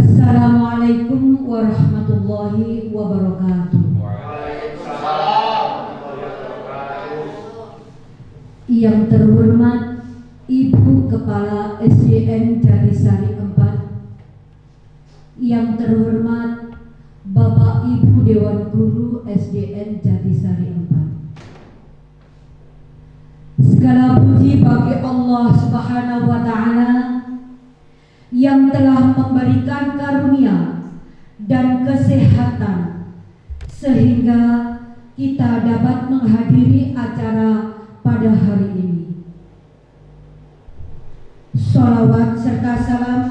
Assalamualaikum warahmatullahi wabarakatuh. Waalaikumsalam warahmatullahi wabarakatuh. Yang terhormat Ibu Kepala SDN Jatisari 4, yang terhormat Bapak Ibu Dewan Guru SDN Jatisari 4. Segala puji bagi Allah Subhanahu wa Ta'ala yang telah memberikan karunia dan kesehatan sehingga kita dapat menghadiri acara pada hari ini. Sholawat serta salam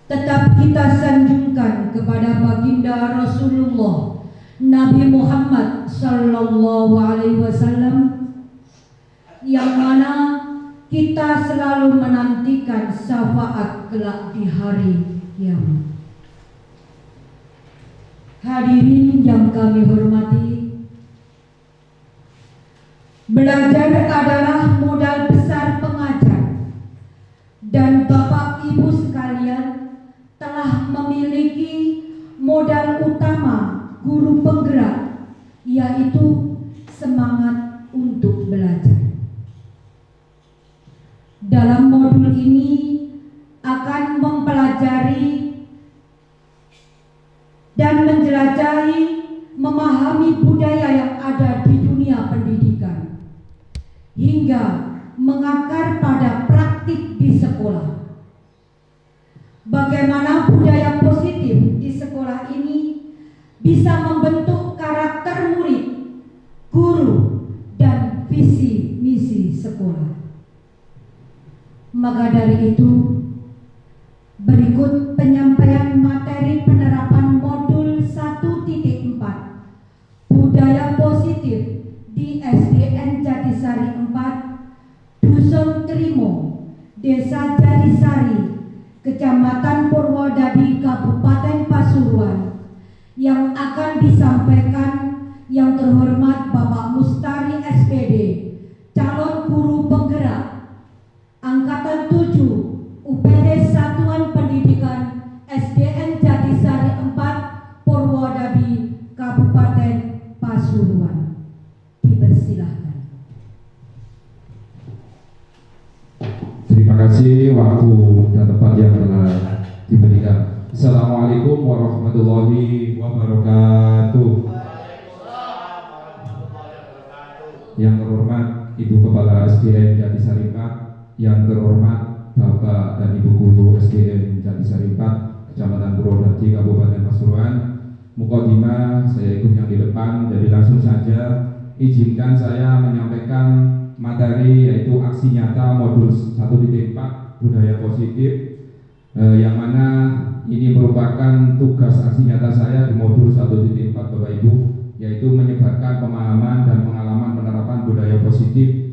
tetap kita sanjungkan kepada baginda Rasulullah Nabi Muhammad Sallallahu Alaihi Wasallam, yang mana kita selalu menantikan syafaat kelak di hari kiamat. Hadirin yang kami hormati, belajar adalah modal besar pengajar, dan Bapak Ibu sekalian telah memiliki modal utama guru penggerak, yaitu semangat untuk belajar. Dalam modul ini akan mempelajari dan menjelajahi, memahami budaya yang ada di dunia pendidikan hingga mengakar pada praktik di sekolah. Bagaimana budaya positif di sekolah ini bisa membentuk karakter murid, guru, dan visi misi sekolah. Maka dari itu, berikut penyampaian materi penerapan modul 1.4 budaya positif di SDN Jatisari 4, Dusun Trimo, Desa Jatisari, Kecamatan Purwodadi, Kabupaten Pasuruan, yang akan disampaikan yang terhormat Bapak Mustari SPD, calon guru penggerak Angkatan 7 UPD Satuan Pendidikan SDN Jatisari 4, Purwodadi, Kabupaten Pasuruan. Dipersilahkan. Terima kasih waktu dan tempat yang telah diberikan. Assalamualaikum warahmatullahi wabarakatuh. Yang terhormat Ibu Kepala SDN Jatisari 4, yang terhormat Bapak dan Ibu Guru SDN Jatisari 4, Kecamatan Purwodadi, Kabupaten Pasuruan. Mukadimah saya ikut yang di depan, jadi langsung saja izinkan saya menyampaikan materi, yaitu aksi nyata modul 1.4 budaya positif, yang mana ini merupakan tugas aksi nyata saya di modul 1.4 Bapak Ibu, yaitu menyebarkan pemahaman dan pengalaman penerapan budaya positif.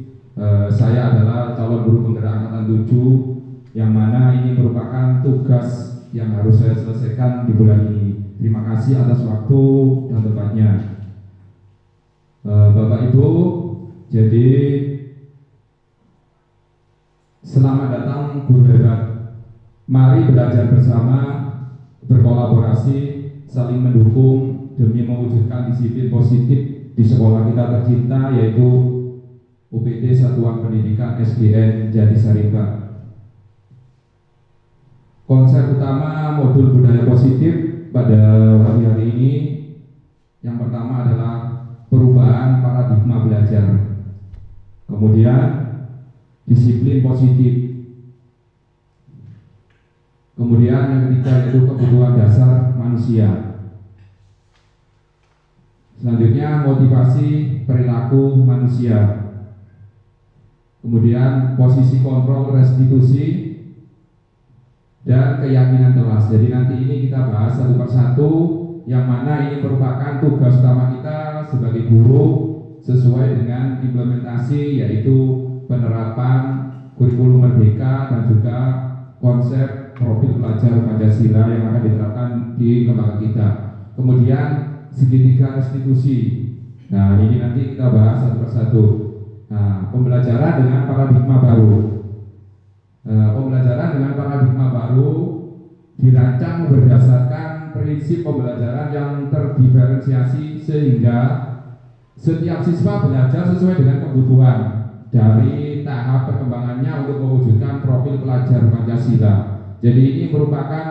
Saya adalah calon guru penggerak Angkatan 7, yang mana ini merupakan tugas yang harus saya selesaikan di bulan ini. Terima kasih atas waktu dan tempatnya. Bapak Ibu, jadi selamat datang guru hebat. Mari belajar bersama, berkolaborasi, saling mendukung demi mewujudkan disiplin positif di sekolah kita tercinta, yaitu UPD Satuan Pendidikan SDN Jatisari 4. Konsep utama modul budaya positif pada hari ini, yang pertama adalah perubahan paradigma belajar, kemudian disiplin positif, kemudian yang ketiga yaitu kebutuhan dasar manusia, selanjutnya motivasi perilaku manusia, kemudian posisi kontrol restitusi, dan keyakinan kelas. Jadi nanti ini kita bahas satu persatu, yang mana ini merupakan tugas utama kita sebagai guru sesuai dengan implementasi, yaitu penerapan kurikulum merdeka dan juga konsep profil pelajar Pancasila yang akan diterapkan di lembaga kita. Kemudian segitiga restitusi. Nah, ini nanti kita bahas satu persatu. Nah, pembelajaran dengan paradigma baru. Pembelajaran dengan paradigma baru dirancang berdasarkan prinsip pembelajaran yang terdiferensiasi sehingga setiap siswa belajar sesuai dengan kebutuhan dari tahap perkembangannya untuk mewujudkan profil pelajar Pancasila. Jadi ini merupakan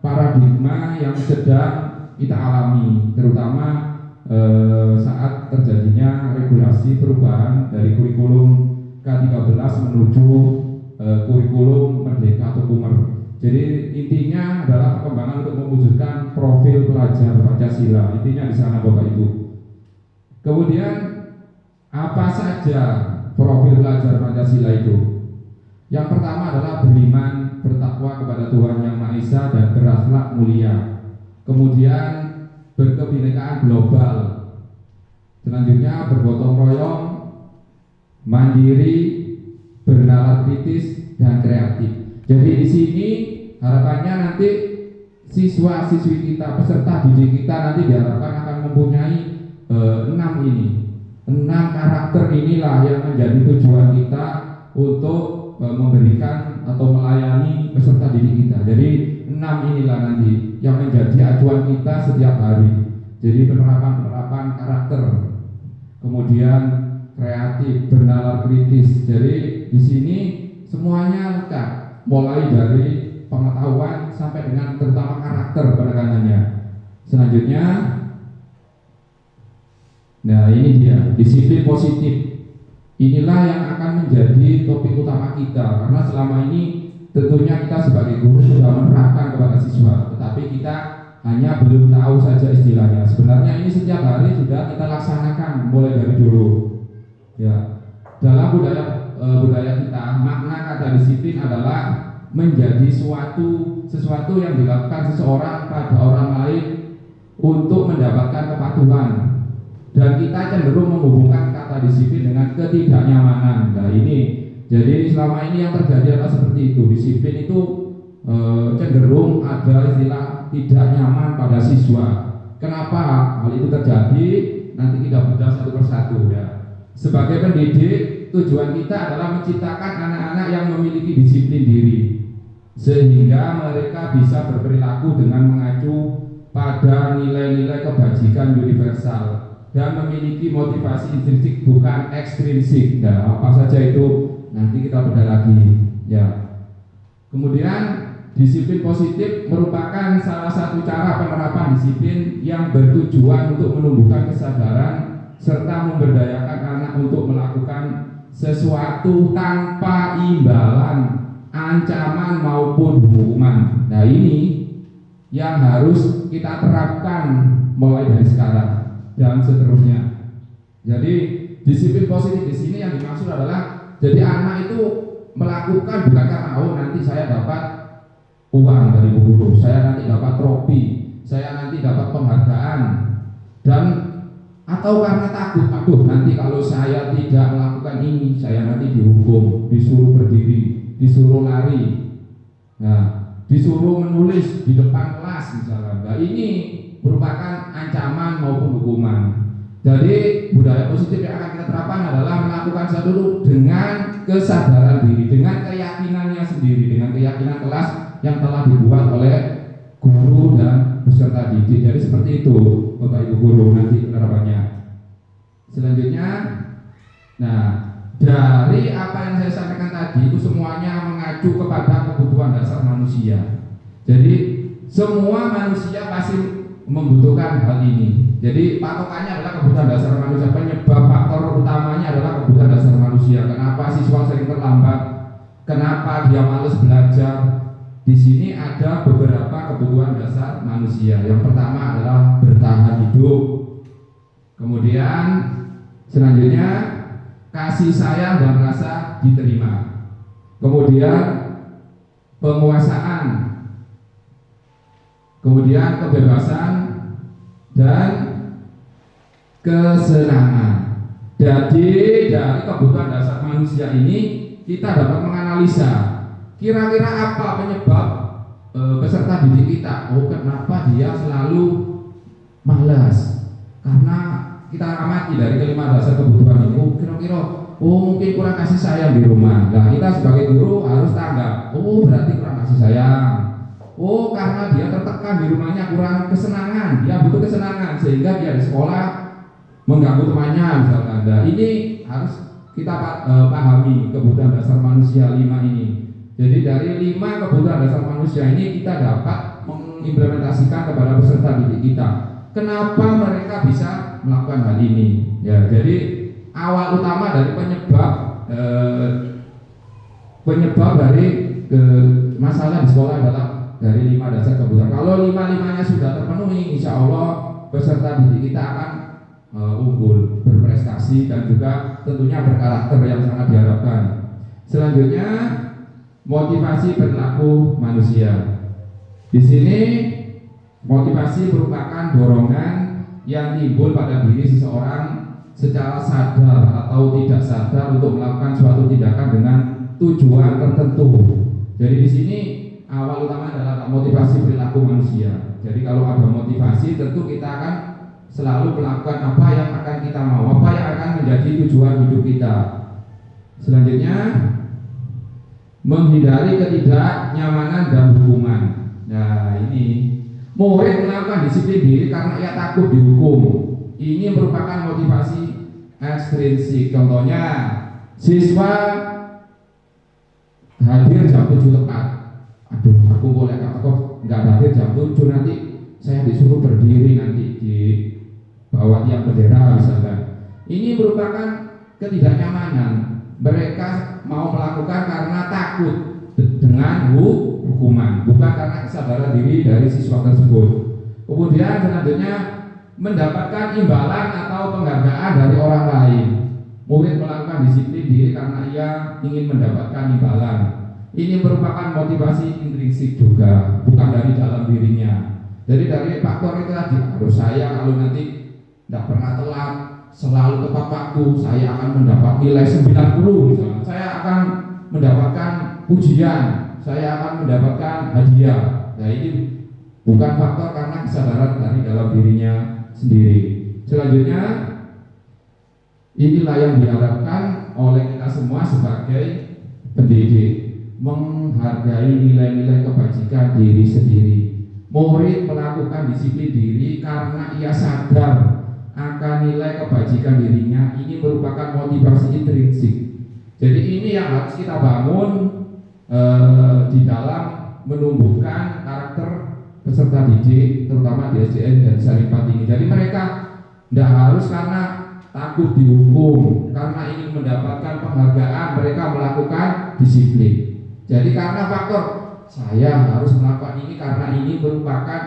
paradigma yang sedang kita alami, terutama saat terjadinya regulasi perubahan dari kurikulum K13 menuju kurikulum Merdeka atau Kumer. Jadi intinya adalah perkembangan untuk mewujudkan profil pelajar Pancasila. Intinya di sana Bapak Ibu. Kemudian apa saja profil pelajar Pancasila itu? Yang pertama adalah beriman, bertakwa kepada Tuhan Yang Maha Esa dan berakhlak mulia. Kemudian berkebinekaan global. Selanjutnya bergotong royong, mandiri, bernalar kritis dan kreatif. Jadi di sini harapannya nanti siswa-siswi kita, peserta didik kita nanti diharapkan akan mempunyai 6 karakter inilah yang menjadi tujuan kita untuk memberikan atau melayani peserta didik kita. Jadi 6 inilah nanti yang menjadi acuan kita setiap hari. Jadi penerapan karakter, kemudian kreatif, bernalar kritis. Jadi di sini semuanya lengkap, mulai dari pengetahuan sampai dengan terutama karakter penekanannya. Selanjutnya, nah ini dia disiplin positif. Inilah yang akan menjadi topik utama kita, karena selama ini tentunya kita sebagai guru sudah menerapkan kepada siswa, tetapi kita hanya belum tahu saja istilahnya. Sebenarnya ini setiap hari sudah kita laksanakan mulai dari dulu. Ya, dalam budaya kita, makna kata disiplin adalah menjadi sesuatu yang dilakukan seseorang pada orang lain untuk mendapatkan kepatuhan. Dan kita cenderung menghubungkan kata disiplin dengan ketidaknyamanan. Nah ini, jadi selama ini yang terjadi adalah seperti itu. Disiplin itu cenderung ada istilah tidak nyaman pada siswa. Kenapa hal itu terjadi? Nanti kita bedah satu persatu ya. Sebagai pendidik, tujuan kita adalah menciptakan anak-anak yang memiliki disiplin diri, sehingga mereka bisa berperilaku dengan mengacu pada nilai-nilai kebajikan universal dan memiliki motivasi intrinsik bukan ekstrinsik. Nah, apa saja itu nanti kita bedah lagi ya. Kemudian disiplin positif merupakan salah satu cara penerapan disiplin yang bertujuan untuk menumbuhkan kesadaran serta memberdayakan anak untuk melakukan sesuatu tanpa imbalan, ancaman maupun hukuman. Nah ini yang harus kita terapkan mulai dari sekarang dan seterusnya. Jadi disiplin positif di sini yang dimaksud adalah jadi anak itu melakukan bukan karena nanti saya dapat uang dari guru, saya nanti dapat trofi, saya nanti dapat penghargaan, dan atau karena takut, nanti kalau saya tidak melakukan ini, saya nanti dihukum, disuruh berdiri, disuruh lari, nah, disuruh menulis di depan kelas misalnya. Nah ini merupakan ancaman maupun hukuman. Jadi budaya positif yang akan kita terapkan adalah melakukan sesuatu dulu dengan kesadaran diri, dengan keyakinannya sendiri, dengan keyakinan kelas yang telah dibuat oleh guru dan peserta didik. Jadi seperti itu Bapak Ibu guru nanti penerapannya. Selanjutnya, nah dari apa yang saya sampaikan tadi itu semuanya mengacu kepada kebutuhan dasar manusia. Jadi semua manusia pasti membutuhkan hal ini. Jadi patokannya adalah kebutuhan dasar manusia. Penyebab faktor utamanya adalah kebutuhan dasar manusia. Kenapa siswa sering terlambat? Kenapa dia malas belajar? Di sini ada beberapa kebutuhan dasar manusia. Yang pertama adalah bertahan hidup. Kemudian selanjutnya kasih sayang dan rasa diterima. Kemudian penguasaan. Kemudian kebebasan dan kesenangan. Jadi dari kebutuhan dasar manusia ini kita dapat menganalisa kira-kira apa penyebab peserta didik kita. Oh, kenapa dia selalu malas? Karena kita amati dari kelima dasar kebutuhan ini. Oh, kira-kira mungkin kurang kasih sayang di rumah. Nah, kita sebagai guru harus tanggap. Oh, berarti kurang kasih sayang. Oh, karena dia tertekan di rumahnya, kurang kesenangan, dia butuh kesenangan sehingga dia di sekolah mengganggu temannya misalkan. Nah, ini harus kita pahami kebutuhan dasar manusia 5 ini. Jadi dari 5 kebutuhan dasar manusia ini kita dapat mengimplementasikan kepada peserta didik kita. Kenapa mereka bisa melakukan hal ini? Ya, jadi awal utama dari penyebab dari masalah di sekolah adalah dari 5 dasar kebutuhan. Kalau 5-5-nya sudah terpenuhi, insya Allah peserta didik kita akan unggul, berprestasi dan juga tentunya berkarakter yang sangat diharapkan. Selanjutnya motivasi perilaku manusia. Di sini motivasi merupakan dorongan yang timbul pada diri seseorang secara sadar atau tidak sadar untuk melakukan suatu tindakan dengan tujuan tertentu. Jadi di sini awal utama adalah motivasi perilaku manusia. Jadi kalau ada motivasi, tentu kita akan selalu melakukan apa yang akan kita mau, apa yang akan menjadi tujuan hidup kita. Selanjutnya menghindari ketidaknyamanan dan hukuman. Nah, ini murid melakukan disiplin diri karena ia takut dihukum. Ini merupakan motivasi ekstrinsik. Contohnya, siswa hadir jam 7 tepat. Aduh, aku boleh kok nggak hadir jam 7, nanti saya disuruh berdiri nanti di bawah tiang bendera misalkan. Ini merupakan ketidaknyamanan. Mereka mau melakukan karena takut dengan hukuman, bukan karena kesadaran diri dari siswa tersebut. Kemudian selanjutnya mendapatkan imbalan atau penghargaan dari orang lain. Murid melakukan disiplin diri karena ia ingin mendapatkan imbalan. Ini merupakan motivasi intrinsik juga, bukan dari dalam dirinya. Jadi dari faktor itu tadi, harus saya kalau nanti tidak pernah telat, selalu tepat waktu, saya akan mendapat nilai 90 misalnya. Saya akan mendapatkan pujian, saya akan mendapatkan hadiah. Nah, ini bukan faktor karena kesadaran dari dalam dirinya sendiri. Selanjutnya, inilah yang diharapkan oleh kita semua sebagai pendidik, menghargai nilai-nilai kebajikan diri sendiri. Murid melakukan disiplin diri karena ia sadar akan nilai kebajikan dirinya. Ini merupakan motivasi intrinsik. Jadi ini yang harus kita bangun di dalam menumbuhkan karakter peserta didik, terutama di SDN dan Saripat ini. Jadi mereka tidak harus karena takut dihukum, karena ingin mendapatkan penghargaan, mereka melakukan disiplin. Jadi karena faktor saya harus melakukan ini karena ini merupakan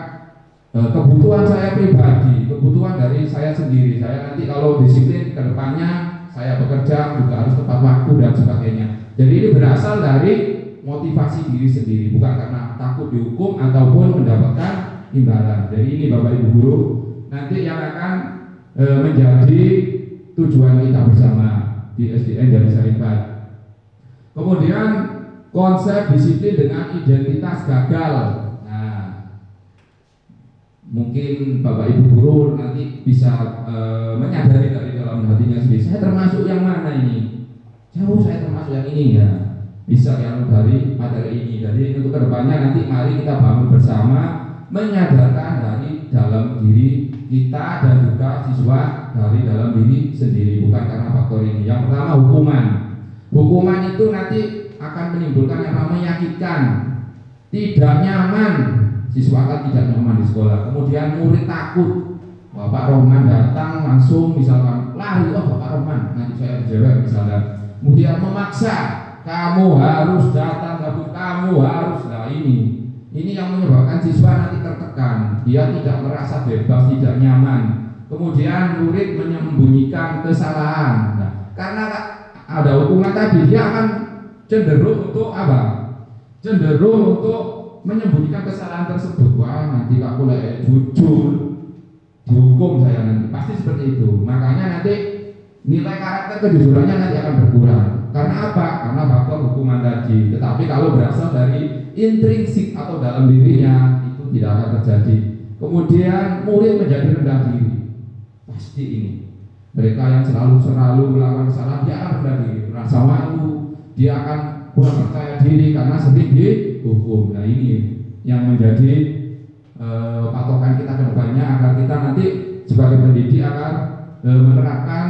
kebutuhan saya pribadi, kebutuhan dari saya sendiri. Saya nanti kalau disiplin ke depannya, saya bekerja juga harus tepat waktu dan sebagainya. Jadi ini berasal dari motivasi diri sendiri, bukan karena takut dihukum ataupun mendapatkan imbalan. Jadi ini Bapak Ibu Guru nanti yang akan menjadi tujuan kita bersama di SDN Jati Saripat. Kemudian konsep disiplin dengan identitas gagal. Nah, mungkin Bapak Ibu Guru nanti bisa menyadari dari dalam hatinya sendiri, saya termasuk yang mana ini? Jauh saya termasuk yang ini ya. Bisa yang dari materi ini. Jadi untuk kedepannya nanti mari kita bangun bersama, menyadarkan dari dalam diri kita dan juga siswa dari dalam diri sendiri, bukan karena faktor ini. Yang pertama hukuman. Hukuman itu nanti akan menimbulkan yang namanya menyakitkan, tidak nyaman, siswa kan tidak nyaman di sekolah. Kemudian murid takut, Bapak Roman datang langsung misalkan lari, oh Bapak Roman nanti saya jawab misalnya. Kemudian memaksa, kamu harus datang, kamu harus. Nah ini yang menyebabkan siswa nanti tertekan, dia tidak merasa bebas, tidak nyaman. Kemudian murid menyembunyikan kesalahan. Nah, karena ada hukuman tadi, dia akan cenderung untuk apa? Cenderung untuk menyembunyikan kesalahan tersebut. Wah, nanti aku jujur dihukum saya nanti, pasti seperti itu. Makanya nanti nilai karakter kejujurannya nanti akan berkurang. Karena apa? Karena faktor hukuman tadi. Tetapi kalau berasal dari intrinsik atau dalam dirinya, itu tidak akan terjadi. Kemudian murid menjadi rendah diri. Pasti ini. Mereka yang selalu melakukan kesalahan, dia akan rendah diri, merasa malu, dia akan kurang percaya diri karena sering dihukum. Nah ini yang menjadi patokan kita ke depannya, agar kita nanti sebagai pendidik akan menerapkan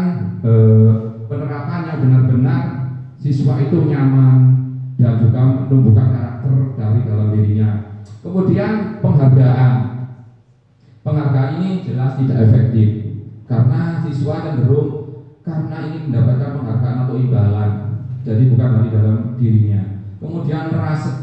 penerapan yang benar-benar siswa itu nyaman dan juga menumbuhkan karakter dari dalam dirinya. Kemudian penghargaan ini jelas tidak efektif karena siswa cenderung karena ingin mendapatkan penghargaan atau imbalan, jadi bukan dari dalam dirinya. Kemudian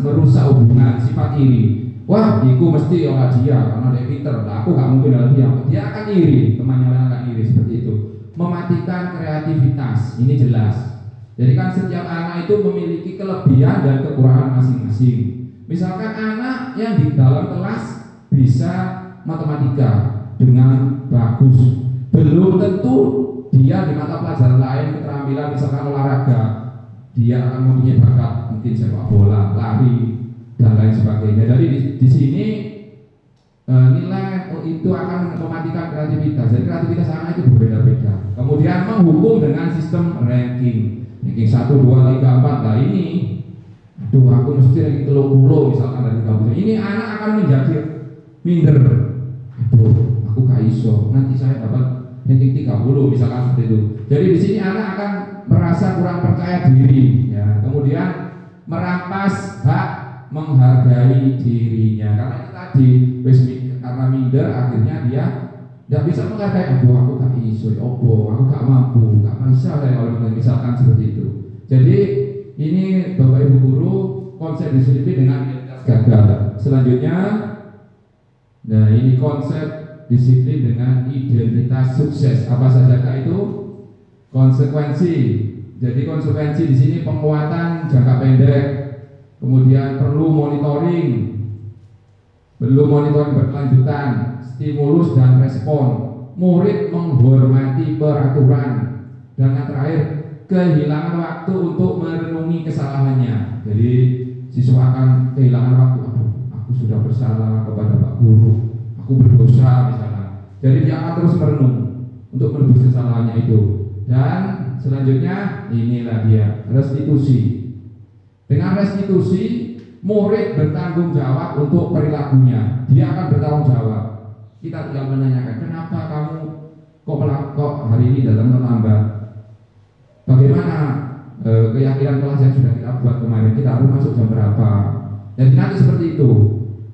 merusak hubungan, sifat iri. Wah, iku mesti orang dia karena dia pinter, aku gak mungkin oleh dia akan iri, temannya orang akan iri, seperti itu. Mematikan kreativitas, ini jelas. Jadi kan setiap anak itu memiliki kelebihan dan kekurangan masing-masing. Misalkan anak yang di dalam kelas bisa matematika dengan bagus, belum tentu dia di mata pelajaran lain keterampilan, misalkan olahraga, dia akan mempunyai bakat mungkin sepak bola, lari dan lain sebagainya. Jadi di sini nilai itu akan mematikan kreativitas. Jadi kreativitas anak itu berbeda-beda. Kemudian menghukum dengan sistem ranking 1, 2, 3, 4. Nah ini, aduh aku mesti ranking 30 misalkan dari 30. Ini anak akan menjadi minder. Aduh, aku gak iso. Nanti saya dapat ranking 30 misalkan seperti itu. Jadi di sini anak akan merasa kurang percaya diri, ya. Kemudian merampas hak menghargai dirinya karena itu tadi karena minder akhirnya dia tidak bisa menghargai. Aduh aku gak iso, opo aku gak mampu, gak bisa saya kalau misalkan seperti itu. Jadi ini Bapak Ibu guru, konsep disiplin dengan identitas gagal. Selanjutnya, nah ini konsep disiplin dengan identitas sukses. Apa saja itu? Konsekuensi. Jadi konsekuensi di sini penguatan jangka pendek. Kemudian perlu monitoring berkelanjutan, stimulus dan respon, murid menghormati peraturan, dan yang terakhir kehilangan waktu untuk merenungi kesalahannya. Jadi siswa akan kehilangan waktu, aku sudah bersalah kepada Pak Guru, aku berdosa misalnya. Jadi dia akan terus merenung untuk menebus kesalahannya itu. Dan selanjutnya inilah dia restitusi. Dengan restitusi, murid bertanggung jawab untuk perilakunya. Dia akan bertanggung jawab. Kita tinggal menanyakan, kenapa kamu kok hari ini datang terlambat? Bagaimana keyakinan kelas yang sudah kita buat kemarin? Kita harus masuk jam berapa? Jadi nanti seperti itu.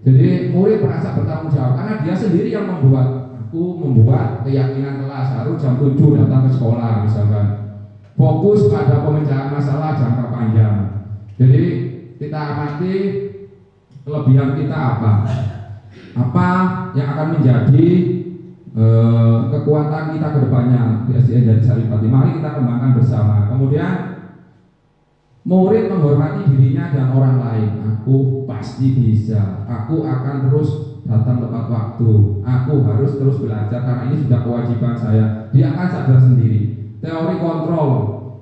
Jadi murid merasa bertanggung jawab karena dia sendiri yang membuat. Aku membuat keyakinan kelas harus jam 7 datang ke sekolah misalkan. Fokus pada pemecahan masalah jangka panjang. Jadi kita amati kelebihan kita apa yang akan menjadi kekuatan kita ke depannya di SDN Jati Saripati. Mari kita kembangkan bersama. Kemudian murid menghormati dirinya dan orang lain. Aku pasti bisa. Aku akan terus datang tepat waktu. Aku harus terus belajar karena ini sudah kewajiban saya. Dia akan sadar sendiri. Teori kontrol,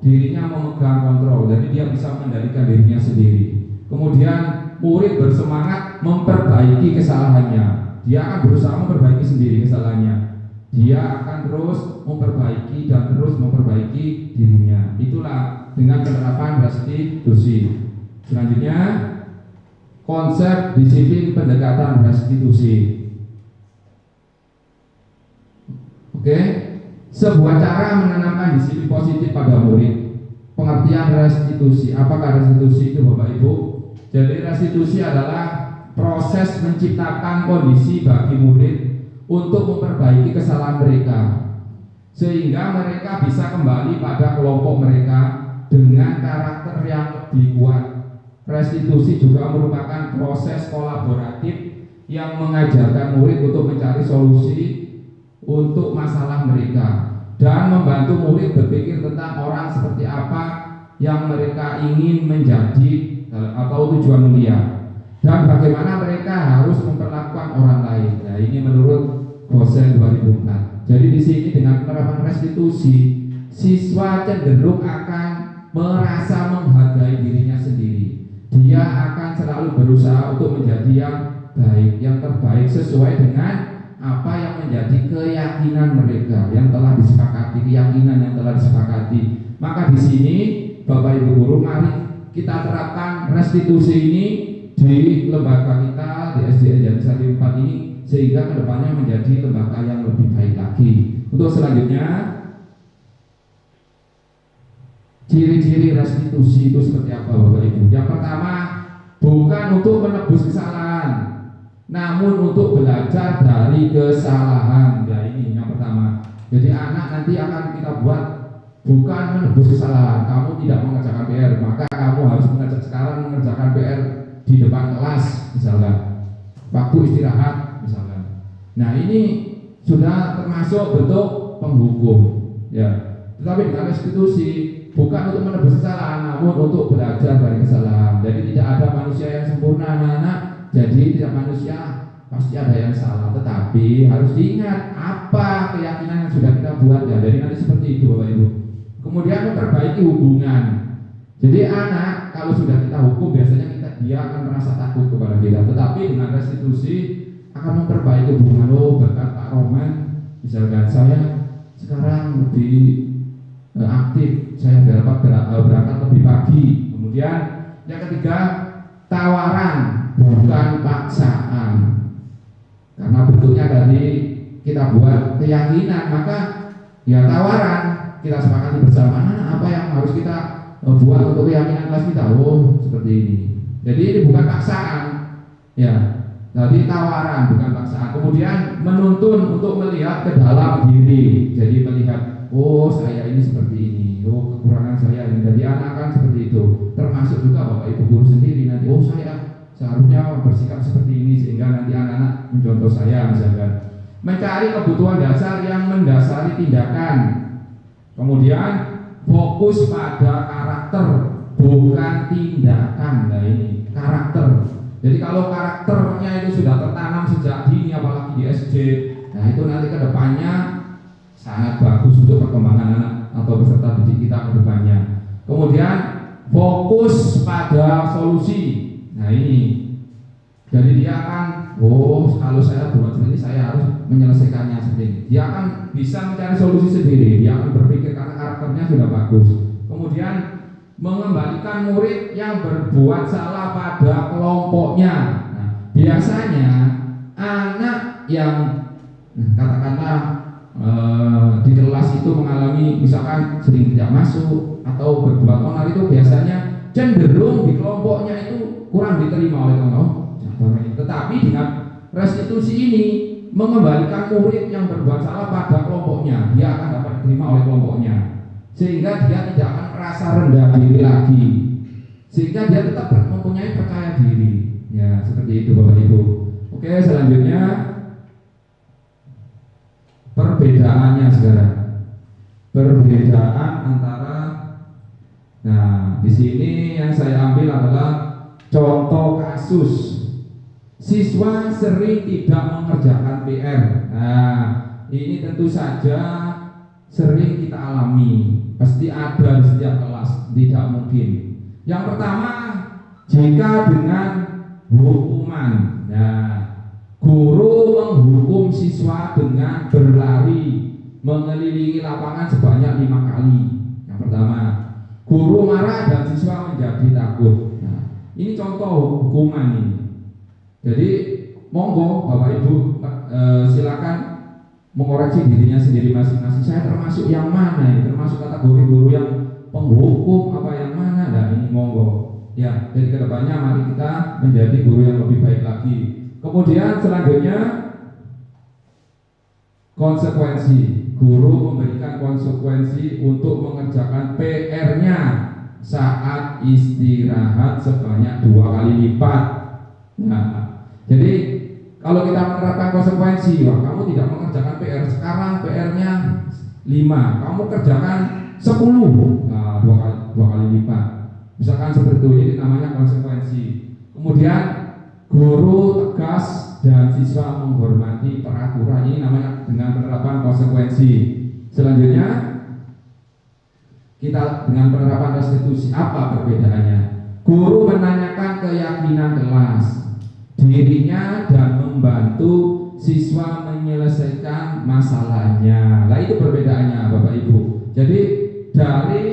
dirinya memegang kontrol, jadi dia bisa mengendalikan dirinya sendiri. Kemudian murid bersemangat memperbaiki kesalahannya. Dia akan berusaha memperbaiki sendiri kesalahannya. Dia akan terus memperbaiki dan terus memperbaiki dirinya. Itulah dengan penerapan restitusi. Selanjutnya, konsep disiplin pendekatan restitusi. Oke, sebuah cara menanamkan disiplin positif pada murid. Pengertian restitusi. Apakah restitusi itu Bapak Ibu? Jadi restitusi adalah proses menciptakan kondisi bagi murid untuk memperbaiki kesalahan mereka, sehingga mereka bisa kembali pada kelompok mereka dengan karakter yang lebih kuat. Restitusi juga merupakan proses kolaboratif yang mengajarkan murid untuk mencari solusi untuk masalah mereka dan membantu murid berpikir tentang orang seperti apa yang mereka ingin menjadi atau tujuan mulia, dan bagaimana mereka harus memperlakukan orang lain. Nah, ini menurut Bosen 2004. Jadi di sini dengan penerapan restitusi, siswa cenderung akan merasa menghargai dirinya sendiri. Dia akan selalu berusaha untuk menjadi yang baik, yang terbaik sesuai dengan apa yang menjadi keyakinan mereka yang telah disepakati, keyakinan yang telah disepakati. Maka di sini Bapak Ibu guru, mari kita terapkan restitusi ini di lembaga kita di SDN Jatisari 4 ini, sehingga kedepannya menjadi lembaga yang lebih baik lagi. Untuk selanjutnya, ciri-ciri restitusi itu seperti apa Bapak Ibu? Yang pertama, bukan untuk menebus kesalahan, namun untuk belajar dari kesalahan. Ya, ini yang pertama. Jadi anak nanti akan kita buat bukan menebus kesalahan. Kamu tidak mengerjakan PR, maka kamu harus mengerjakan PR di depan kelas, misalnya waktu istirahat, misalnya. Nah, ini sudah termasuk bentuk penghukum, ya. Tetapi dengan restitusi bukan untuk menebus kesalahan, namun untuk belajar dari kesalahan. Jadi tidak ada manusia yang sempurna, anak-anak. Jadi tidak manusia pasti ada yang salah, tetapi harus diingat apa keyakinan yang sudah kita buat, ya. Jadi nanti seperti itu Bapak Ibu. Kemudian memperbaiki hubungan. Jadi anak kalau sudah kita hukum biasanya dia akan merasa takut kepada kita, tetapi dengan restitusi akan memperbaiki hubungan. Oh, berkat Pak Roman, misalkan saya sekarang lebih aktif, saya berangkat lebih pagi. Kemudian yang ketiga, tawaran bukan paksaan, karena bentuknya dari kita buat keyakinan, maka ya tawaran, kita sepakati bersama apa yang harus kita buat untuk keyakinan kelas kita. Oh, seperti ini. Jadi ini bukan paksaan, ya. Jadi tawaran bukan paksaan. Kemudian menuntun untuk melihat ke dalam diri. Jadi melihat, oh saya ini seperti ini, oh kekurangan saya ini. Jadi anak kan seperti itu. Termasuk juga Bapak Ibu guru sendiri nanti, oh saya seharusnya bersikap seperti ini, sehingga nanti anak-anak mencontoh saya, misalkan. Mencari kebutuhan dasar yang mendasari tindakan. Kemudian fokus pada karakter bukan tindakan. Nah, ini karakter. Jadi kalau karakternya itu sudah tertanam sejak dini, apalagi di SD, nah itu nanti ke depannya sangat bagus untuk perkembangan anak atau peserta didik kita ke depannya. Kemudian fokus pada solusi. Nah, ini. Jadi dia akan, oh kalau saya buat seperti ini saya harus menyelesaikannya seperti ini. Dia akan bisa mencari solusi sendiri. Dia akan berpikir karena karakternya sudah bagus. Kemudian mengembalikan murid yang berbuat salah pada kelompoknya. Nah, biasanya anak yang katakanlah di kelas itu mengalami misalkan sering tidak masuk atau berbuat onar, itu biasanya cenderung di kelompoknya itu kurang diterima oleh teman-teman. Tetapi dengan restitusi ini mengembalikan murid yang berbuat salah pada kelompoknya, dia akan dapat diterima oleh kelompoknya, sehingga dia tidak akan merasa rendah diri lagi, sehingga dia tetap mempunyai percaya diri. Ya, seperti itu Bapak Ibu. Oke, selanjutnya perbedaannya sekarang. Perbedaan antara, nah di sini yang saya ambil adalah contoh kasus siswa sering tidak mengerjakan PR. Nah, ini tentu saja sering kita alami. Pasti ada di setiap kelas, tidak mungkin. Yang pertama, jika dengan hukuman. Nah, guru menghukum siswa dengan berlari mengelilingi lapangan sebanyak 5 kali. Yang pertama, guru marah dan siswa menjadi takut. Nah, ini contoh hukuman ini. Jadi monggo Bapak Ibu silakan mengoreksi dirinya sendiri masing-masing. Saya termasuk yang mana ini? Termasuk kategori guru yang penghukum apa yang mana? Nah, ini monggo. Ya, jadi kedepannya mari kita menjadi guru yang lebih baik lagi. Kemudian selanjutnya konsekuensi. Guru memberikan konsekuensi untuk mengerjakan PR-nya saat istirahat sebanyak 2 kali lipat. Nah, jadi kalau kita menerapkan konsekuensi, wah kamu tidak mengerjakan PR, sekarang PR-nya 5, kamu kerjakan 10, nah 2 kali lipat. Misalkan seperti itu, ini namanya konsekuensi. Kemudian guru tegas dan siswa menghormati peraturan, ini namanya dengan penerapan konsekuensi. Selanjutnya kita dengan penerapan restitusi, apa perbedaannya? Guru menanyakan keyakinan kelas, dirinya, dan membantu siswa menyelesaikan masalahnya. Nah, itu perbedaannya Bapak Ibu. Jadi dari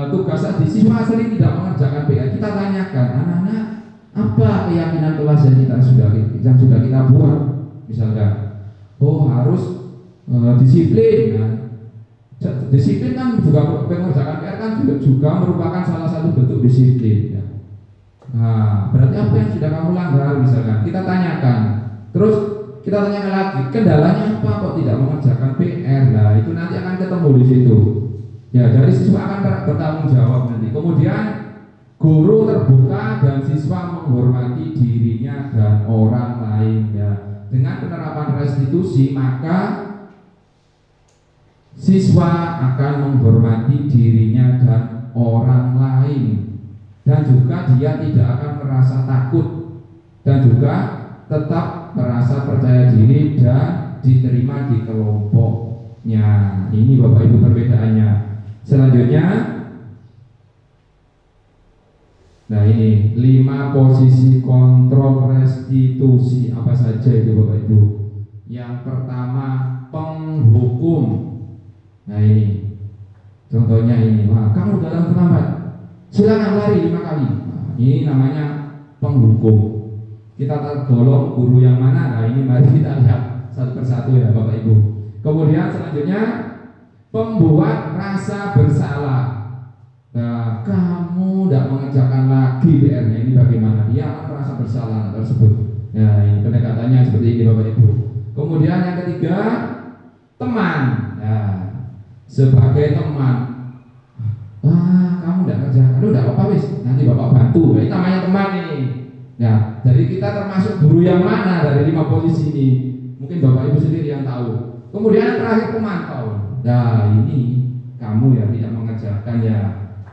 tugas tadi, siswa sering tidak mengerjakan PR, kita tanyakan, anak-anak Apa keyakinan kelas yang sudah kita buat? Misalkan, harus disiplin. Nah, disiplin kan juga mengerjakan PR kan juga merupakan salah satu bentuk disiplin. Ya. Nah, berarti apa yang sudah kamu langgar? Misalkan kita tanyakan, terus kita tanyakan lagi, kendalanya apa kok tidak mengerjakan PR? Nah, itu nanti akan ketemu di situ. Ya, jadi siswa akan bertanggung jawab nanti. Kemudian guru terbuka dan siswa menghormati dirinya dan orang lain. Ya, dengan penerapan restitusi maka siswa akan menghormati dirinya dan orang lain, dan juga dia tidak akan merasa takut dan juga tetap merasa percaya diri dan diterima di kelompoknya. Ini Bapak Ibu perbedaannya. Selanjutnya, nah ini 5 posisi kontrol restitusi apa saja itu Bapak Ibu. Yang pertama, penghukum. Nah ini contohnya ini, wah kamu dalam terlambat, silakan lari 5 kali. Nah, ini namanya penghukum. Kita tergolong guru yang mana? Nah ini mari kita lihat satu persatu ya Bapak Ibu. Kemudian selanjutnya, pembuat rasa bersalah. Nah, kamu tidak mengerjakan lagi PR-nya, ini bagaimana? Dia akan merasa bersalah tersebut. Nah ini pendekatannya seperti ini Bapak Ibu. Kemudian yang ketiga, teman. Nah, sebagai teman, kamu tidak kerjakan, udah apa wis, nanti Bapak bantu. Nah, ini namanya teman ini. Nah, jadi kita termasuk guru yang mana dari 5 posisi ini? Mungkin Bapak Ibu sendiri yang tahu. Kemudian yang terakhir, pemantau. Nah, ini kamu ya tidak mengerjakan ya,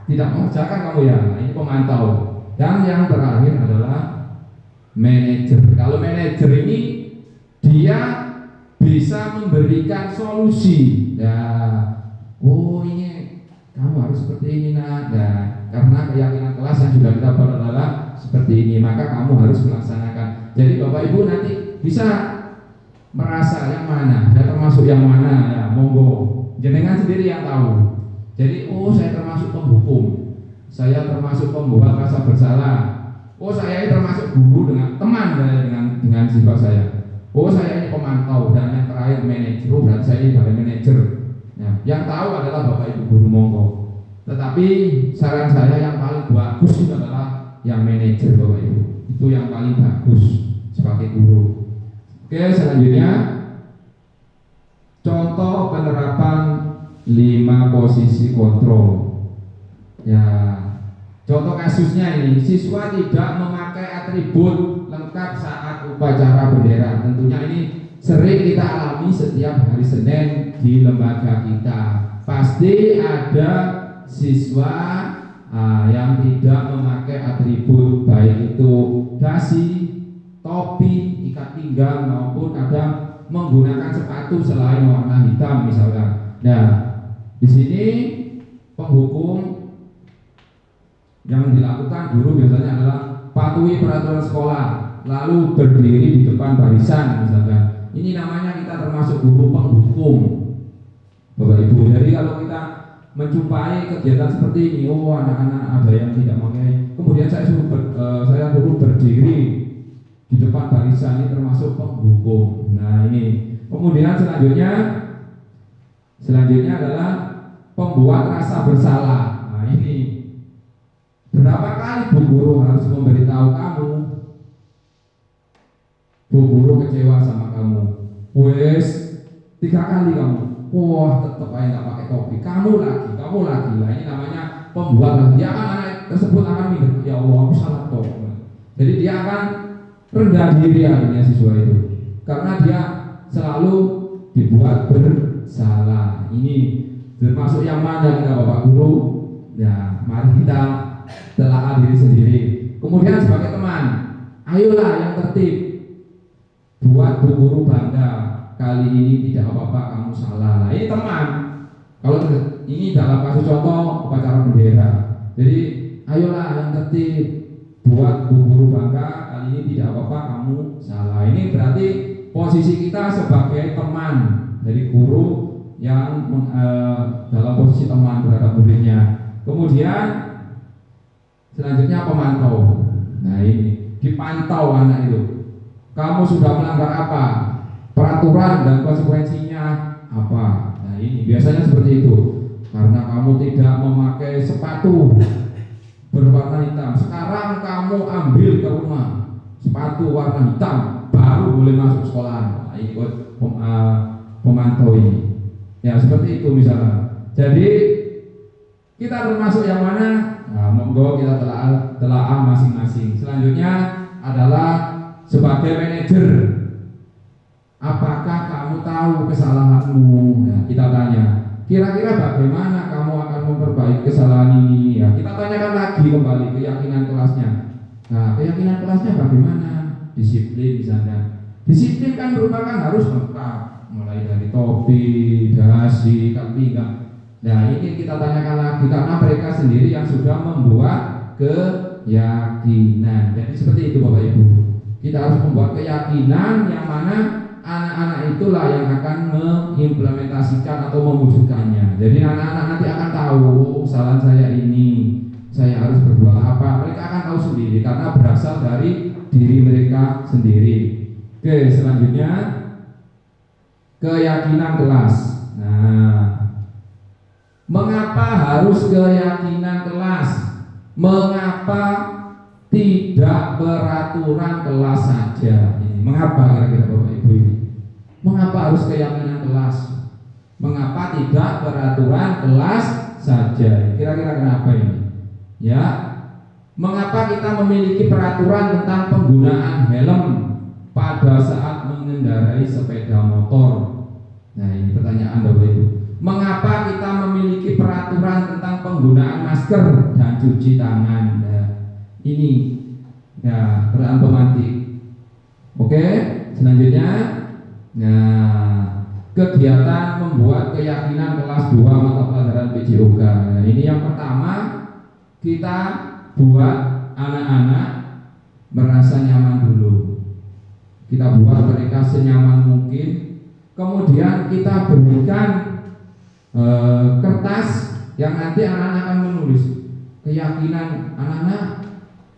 tidak mengerjakan kamu ya. Nah, ini pemantau. Dan yang terakhir adalah manajer. Kalau manajer ini dia bisa memberikan solusi. Nah, ini kamu harus seperti ini nak. Nah, karena keyakinan kelas yang sudah kita buat adalah seperti ini, maka kamu harus melaksanakan. Jadi Bapak Ibu nanti bisa merasa yang mana, ya termasuk yang mana ya, monggo. Jenengan sendiri yang tahu. Jadi saya termasuk penghukum, saya termasuk pembuat rasa bersalah. Saya ini termasuk guru dengan teman dengan siswa saya. Saya ini pemantau, dan yang terakhir manajer. Berarti saya ini sebagai manajer. Ya, yang tahu adalah Bapak Ibu guru monggo. Tetapi saran saya yang paling bagus itu adalah yang manajer Bapak Ibu. Itu yang paling bagus sebagai guru. Oke, selanjutnya contoh penerapan 5 posisi kontrol. Ya, contoh kasusnya ini, siswa tidak memakai atribut lengkap saat upacara bendera. Tentunya ini sering kita alami setiap hari Senin di lembaga kita. Pasti ada siswa yang tidak memakai atribut, baik itu dasi, topi, ikat pinggang, maupun kadang menggunakan sepatu selain warna hitam misalkan. Nah, di sini penghukum yang dilakukan guru biasanya adalah patuhi peraturan sekolah, lalu berdiri di depan barisan misalkan. Ini namanya kita termasuk guru penghukum, Bapak Ibu. Jadi kalau kita menjumpai kegiatan seperti ini, anak-anak ada yang tidak pakai, kemudian saya suruh berdiri di depan barisan, ini termasuk penghukum. Nah ini. Kemudian selanjutnya adalah pembuat rasa bersalah. Nah ini, berapa kali Bu Guru harus memberitahu kamu, Bu Guru kecewa sama kamu, 3 kali kamu, tetap aja nggak pakai topi, kamu lagi. Nah ini namanya pembuat. Dia akan anak tersebut akan mikir, ya Allah aku salah toh. Jadi dia akan rendah diri akhirnya siswa itu, karena dia selalu dibuat bersalah. Ini termasuk yang mana kita Bapak Guru? Ya, mari kita telah diri sendiri. Kemudian sebagai teman, ayolah yang tertib, buat Bu Guru bangga. Kali ini tidak apa-apa kamu salah. Nah, ini teman. Kalau ini dalam kasus contoh upacara bendera. Jadi ayolah yang tertib, buat Bu Guru bangga. Kali ini tidak apa-apa kamu salah. Ini berarti posisi kita sebagai teman dari guru yang dalam posisi teman terhadap muridnya. Kemudian selanjutnya pemantau. Nah ini dipantau anak itu. Kamu sudah melanggar apa? Peraturan dan konsekuensinya apa? Nah ini biasanya seperti itu. Karena kamu tidak memakai sepatu berwarna hitam, sekarang kamu ambil ke rumah sepatu warna hitam, baru boleh masuk sekolah. Nah, ini pemantau ini. Ya seperti itu misalnya. Jadi kita termasuk yang mana? Nah, monggo kita telaah masing-masing. Selanjutnya adalah sebagai manajer, apakah kamu tahu kesalahanmu? Nah, kita tanya, kira-kira bagaimana kamu akan memperbaiki kesalahan ini? Ya, kita tanyakan lagi kembali keyakinan kelasnya. Nah, keyakinan kelasnya bagaimana? Disiplin misalnya. Disiplin kan merupakan harus lengkap, mulai dari topi, dasi, pinggang. Nah, ini kita tanyakan lagi karena mereka sendiri yang sudah membuat keyakinan. Jadi seperti itu Bapak Ibu. Kita harus membuat keyakinan yang mana anak-anak itulah yang akan mengimplementasikan atau mewujudkannya. Jadi anak-anak nanti akan tahu kesalahan saya ini, saya harus berbuat apa. Mereka akan tahu sendiri karena berasal dari diri mereka sendiri. Oke, selanjutnya keyakinan kelas. Nah, mengapa harus keyakinan kelas? Mengapa tidak peraturan kelas saja? Mengapa kira-kira Bapak Ibu ini? Mengapa harus keyakinan kelas? Mengapa tidak peraturan kelas saja? Kira-kira kenapa ini? Ya, mengapa kita memiliki peraturan tentang penggunaan helm pada saat mengendarai sepeda motor? Nah, ini pertanyaan Bapak Ibu. Mengapa kita memiliki peraturan tentang penggunaan masker dan cuci tangan? Nah, ini ya pertanyaan pemantik. Oke, selanjutnya kegiatan membuat keyakinan kelas 2 mata pelajaran PJOK. Nah, ini yang pertama, kita buat anak-anak merasa nyaman dulu. Kita buat mereka senyaman mungkin. Kemudian kita berikan kertas yang nanti anak-anak akan menulis keyakinan anak-anak.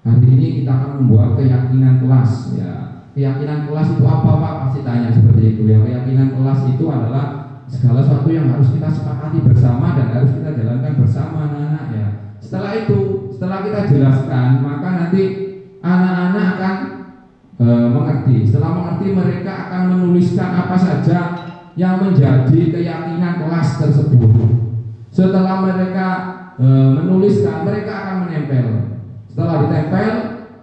Hari ini kita akan membuat keyakinan kelas. Ya, keyakinan kelas itu apa Pak? Pasti tanya seperti itu. Ya, keyakinan kelas itu adalah segala sesuatu yang harus kita sepakati bersama dan harus kita jalankan bersama anak-anak. Ya, setelah itu, setelah kita jelaskan, maka nanti anak-anak akan mengerti. Setelah mengerti, mereka akan menuliskan apa saja yang menjadi keyakinan kelas tersebut. Setelah mereka menuliskan, mereka akan menempel. Setelah ditempel,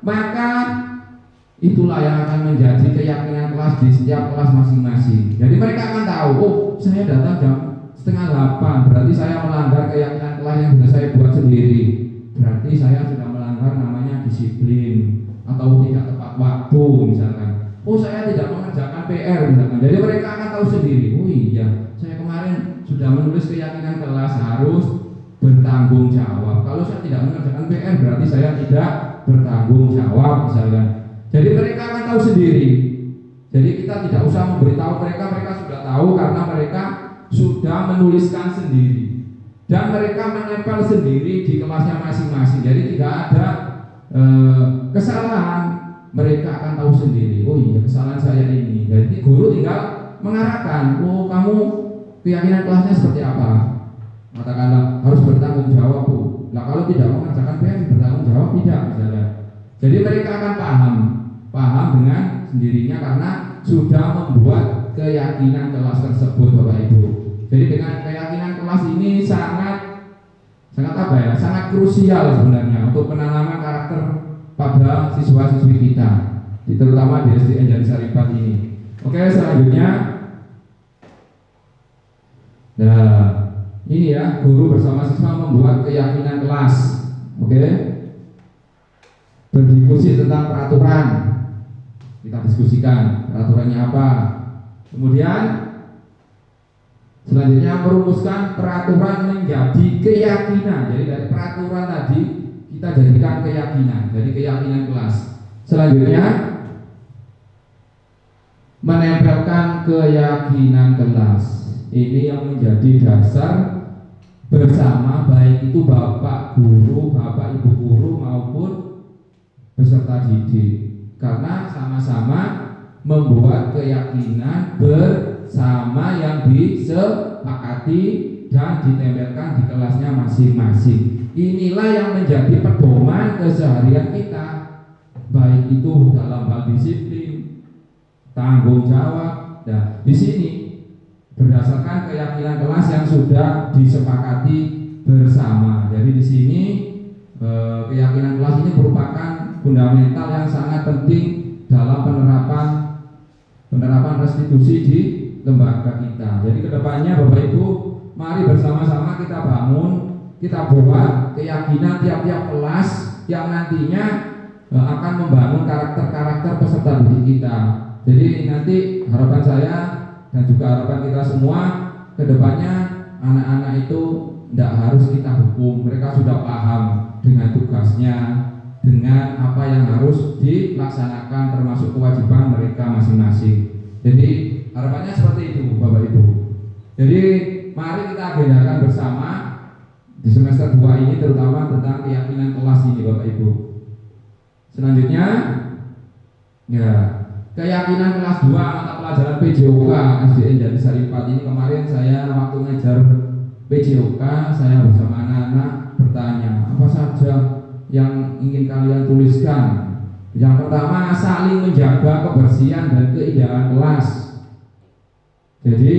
maka itulah yang akan menjadi keyakinan kelas di setiap kelas masing-masing. Jadi mereka akan tahu, oh saya datang jam 7:30, berarti saya melanggar keyakinan kelas yang sudah saya buat sendiri. Berarti saya sudah melanggar namanya disiplin atau tidak tepat waktu misalkan. Oh saya tidak mengerjakan PR misalkan. Jadi mereka akan tahu sendiri. Oh iya, saya kemarin sudah menulis keyakinan kelas harus bertanggung jawab. Kalau saya tidak mengerjakan PR berarti saya tidak bertanggung jawab misalkan. Jadi mereka akan tahu sendiri. Jadi kita tidak usah memberitahu mereka, mereka sudah tahu karena mereka sudah menuliskan sendiri dan mereka menempel sendiri di kelasnya masing-masing. Jadi tidak ada kesalahan, mereka akan tahu sendiri. Oh iya, kesalahan saya ini. Jadi guru tinggal mengarahkan. Oh kamu keyakinan kelasnya seperti apa? Katakanlah harus bertanggung jawab Bu. Nah kalau tidak mengerjakan PR bertanggung jawab tidak misalnya. Jadi mereka akan paham dengan sendirinya karena sudah membuat keyakinan kelas tersebut Bapak Ibu. Jadi dengan keyakinan kelas ini sangat apa ya? Sangat krusial sebenarnya untuk penanaman karakter pada siswa-siswi kita, terutama di SDN Jati Saripat ini. Oke, selanjutnya. Nah, ini ya, guru bersama siswa membuat keyakinan kelas. Oke. Berdiskusi tentang peraturan. Kita diskusikan peraturannya apa. Kemudian selanjutnya merumuskan peraturan menjadi keyakinan. Jadi dari peraturan tadi kita jadikan keyakinan. Jadi keyakinan kelas. Selanjutnya menempelkan keyakinan kelas. Ini yang menjadi dasar bersama baik itu Bapak guru, Bapak Ibu guru maupun peserta didik. karena sama-sama membuat keyakinan bersama yang disepakati dan ditempelkan di kelasnya masing-masing. Inilah yang menjadi pedoman keseharian kita, baik itu dalam hal disiplin, tanggung jawab. Nah, di sini berdasarkan keyakinan kelas yang sudah disepakati bersama. Jadi di sini keyakinan kelas ini merupakan fundamental yang sangat penting dalam penerapan restitusi di lembaga kita. Jadi kedepannya Bapak Ibu, mari bersama-sama kita bangun, kita buat keyakinan tiap-tiap kelas yang nantinya akan membangun karakter-karakter peserta didik kita. Jadi nanti harapan saya dan juga harapan kita semua kedepannya anak-anak itu tidak harus kita hukum, mereka sudah paham dengan tugasnya, dengan apa yang harus dilaksanakan termasuk kewajiban mereka masing-masing. Jadi harapannya seperti itu Bapak Ibu. Jadi mari kita agendakan bersama di semester 2 ini terutama tentang keyakinan kelas ini Bapak Ibu. Selanjutnya ya, keyakinan kelas 2 mata pelajaran PJOK SDN Jatisari 4 ini kemarin saya waktu ngajar PJOK saya bersama anak-anak bertanya apa saja yang ingin kalian tuliskan. Yang pertama, saling menjaga kebersihan dan keindahan kelas. Jadi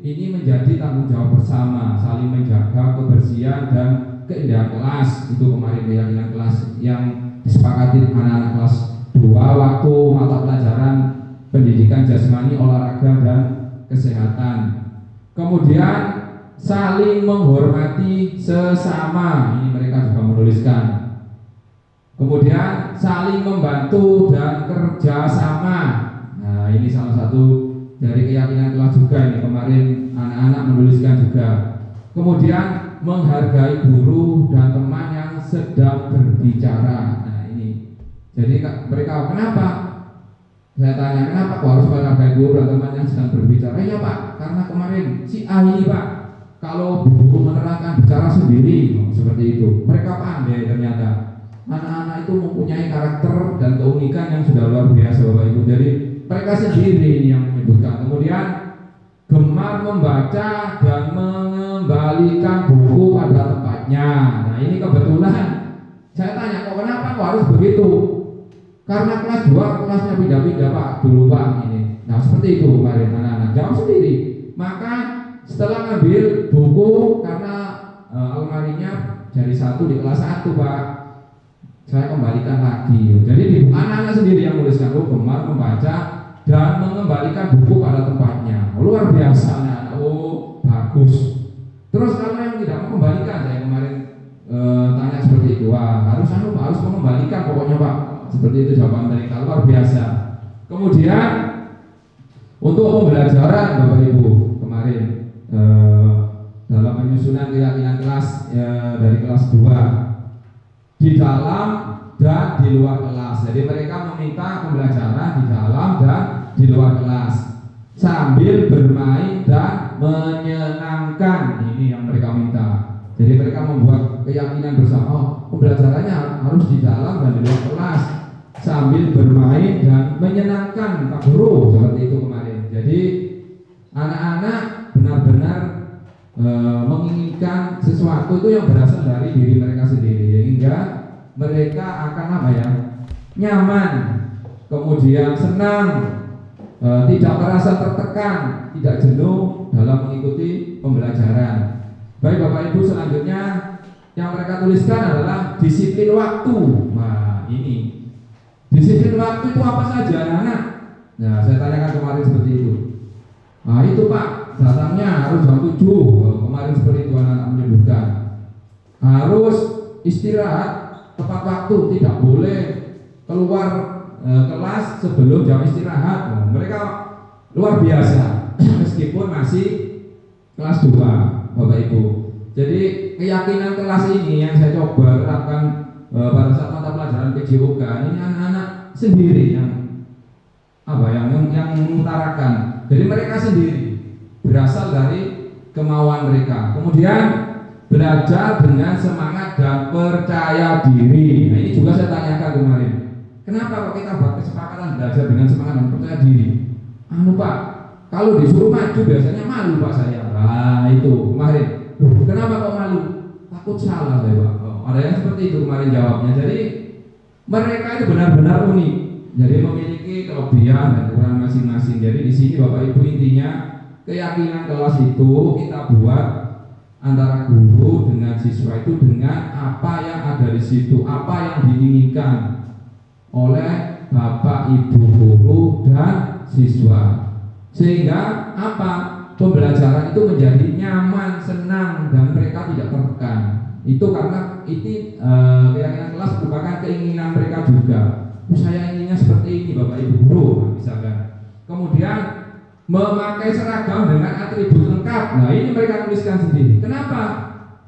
ini menjadi tanggung jawab bersama, saling menjaga kebersihan dan keindahan kelas. Itu kemarin keyakinan kelas yang disepakati anak-anak kelas 2 waktu mata pelajaran pendidikan jasmani, olahraga dan kesehatan. Kemudian saling menghormati sesama, ini mereka juga menuliskan. Kemudian saling membantu dan kerjasama. Nah ini salah satu dari keyakinan kelas juga, ini kemarin anak-anak menuliskan juga. Kemudian menghargai guru dan teman yang sedang berbicara. Nah ini, jadi mereka kenapa? Saya tanya kenapa kok harus menghargai guru dan teman yang sedang berbicara? Ya Pak, karena kemarin si A ini Pak, kalau guru menerangkan bicara sendiri seperti itu, mereka pandai ternyata. Anak-anak itu mempunyai karakter dan keunikan yang sudah luar biasa Bapak Ibu. Jadi mereka sendiri ini yang menyebutkan. Kemudian gemar membaca dan mengembalikan buku pada tempatnya. Nah ini kebetulan saya tanya kok kenapa kok harus begitu? Karena kelas 2 kelasnya pindah-pindah Pak dulu Pak ini. Nah seperti itu kemarin anak-anak jawab sendiri. Maka setelah ngambil buku karena almarinya dari 1 di kelas 1 Pak, saya kembalikan lagi. Jadi anak-anak sendiri yang menuliskan, gemar membaca dan mengembalikan buku pada tempatnya. Luar biasa anak-anak. Oh bagus. Terus kalau yang tidak mengembalikan, saya kemarin tanya seperti itu, wah harus mengembalikan pokoknya Pak. Seperti itu jawaban mereka, luar biasa. Kemudian untuk pembelajaran Bapak Ibu kemarin dalam penyusunan keyakinan kelas dari kelas 2 di dalam dan di luar kelas. Jadi mereka meminta pembelajaran di dalam dan di luar kelas sambil bermain dan menyenangkan. Ini yang mereka minta. Jadi mereka membuat keyakinan bersama, pembelajarannya harus di dalam dan di luar kelas sambil bermain dan menyenangkan Pak Guru, seperti itu kemarin. Jadi anak-anak benar-benar menginginkan sesuatu itu yang berasal dari diri mereka sendiri, hingga mereka akan nyaman, kemudian senang, tidak merasa tertekan, tidak jenuh dalam mengikuti pembelajaran. Baik Bapak Ibu, selanjutnya yang mereka tuliskan adalah disiplin waktu. Nah ini disiplin waktu itu apa saja anak-anak? Nah saya tanyakan kemarin seperti itu. Nah itu Pak, datangnya harus jam 7. Kemarin seperti itu anak-anak menyebutkan. Harus istirahat tepat waktu, tidak boleh keluar kelas sebelum jam istirahat. Mereka luar biasa meskipun masih kelas 2 Bapak Ibu. Jadi keyakinan kelas ini yang saya coba terapkan pada saat mata pelajaran PJOK ini anak-anak sendiri yang mengutarakan. Jadi mereka sendiri berasal dari kemauan mereka. Kemudian belajar dengan semangat dan percaya diri. Nah ini juga saya tanyakan kemarin. Kenapa kok kita buat kesepakatan belajar dengan semangat dan percaya diri? Pak, kalau disuruh maju biasanya malu Pak saya. Nah itu kemarin. Kenapa kok malu? Takut salah saya Pak. Ada yang seperti itu kemarin jawabnya. Jadi mereka itu benar-benar unik. Jadi memiliki kelebihan dan kekurangan masing-masing. Jadi di sini Bapak Ibu intinya keyakinan kelas itu kita buat antara guru dengan siswa itu dengan apa yang ada di situ, apa yang diinginkan oleh Bapak Ibu guru dan siswa, sehingga apa pembelajaran itu menjadi nyaman, senang dan mereka tidak tertekan. Itu karena ini keyakinan kelas merupakan keinginan mereka juga. Saya inginnya seperti ini Bapak Ibu guru misalkan. Kemudian memakai seragam dengan atribut lengkap. Nah ini mereka tuliskan sendiri. Kenapa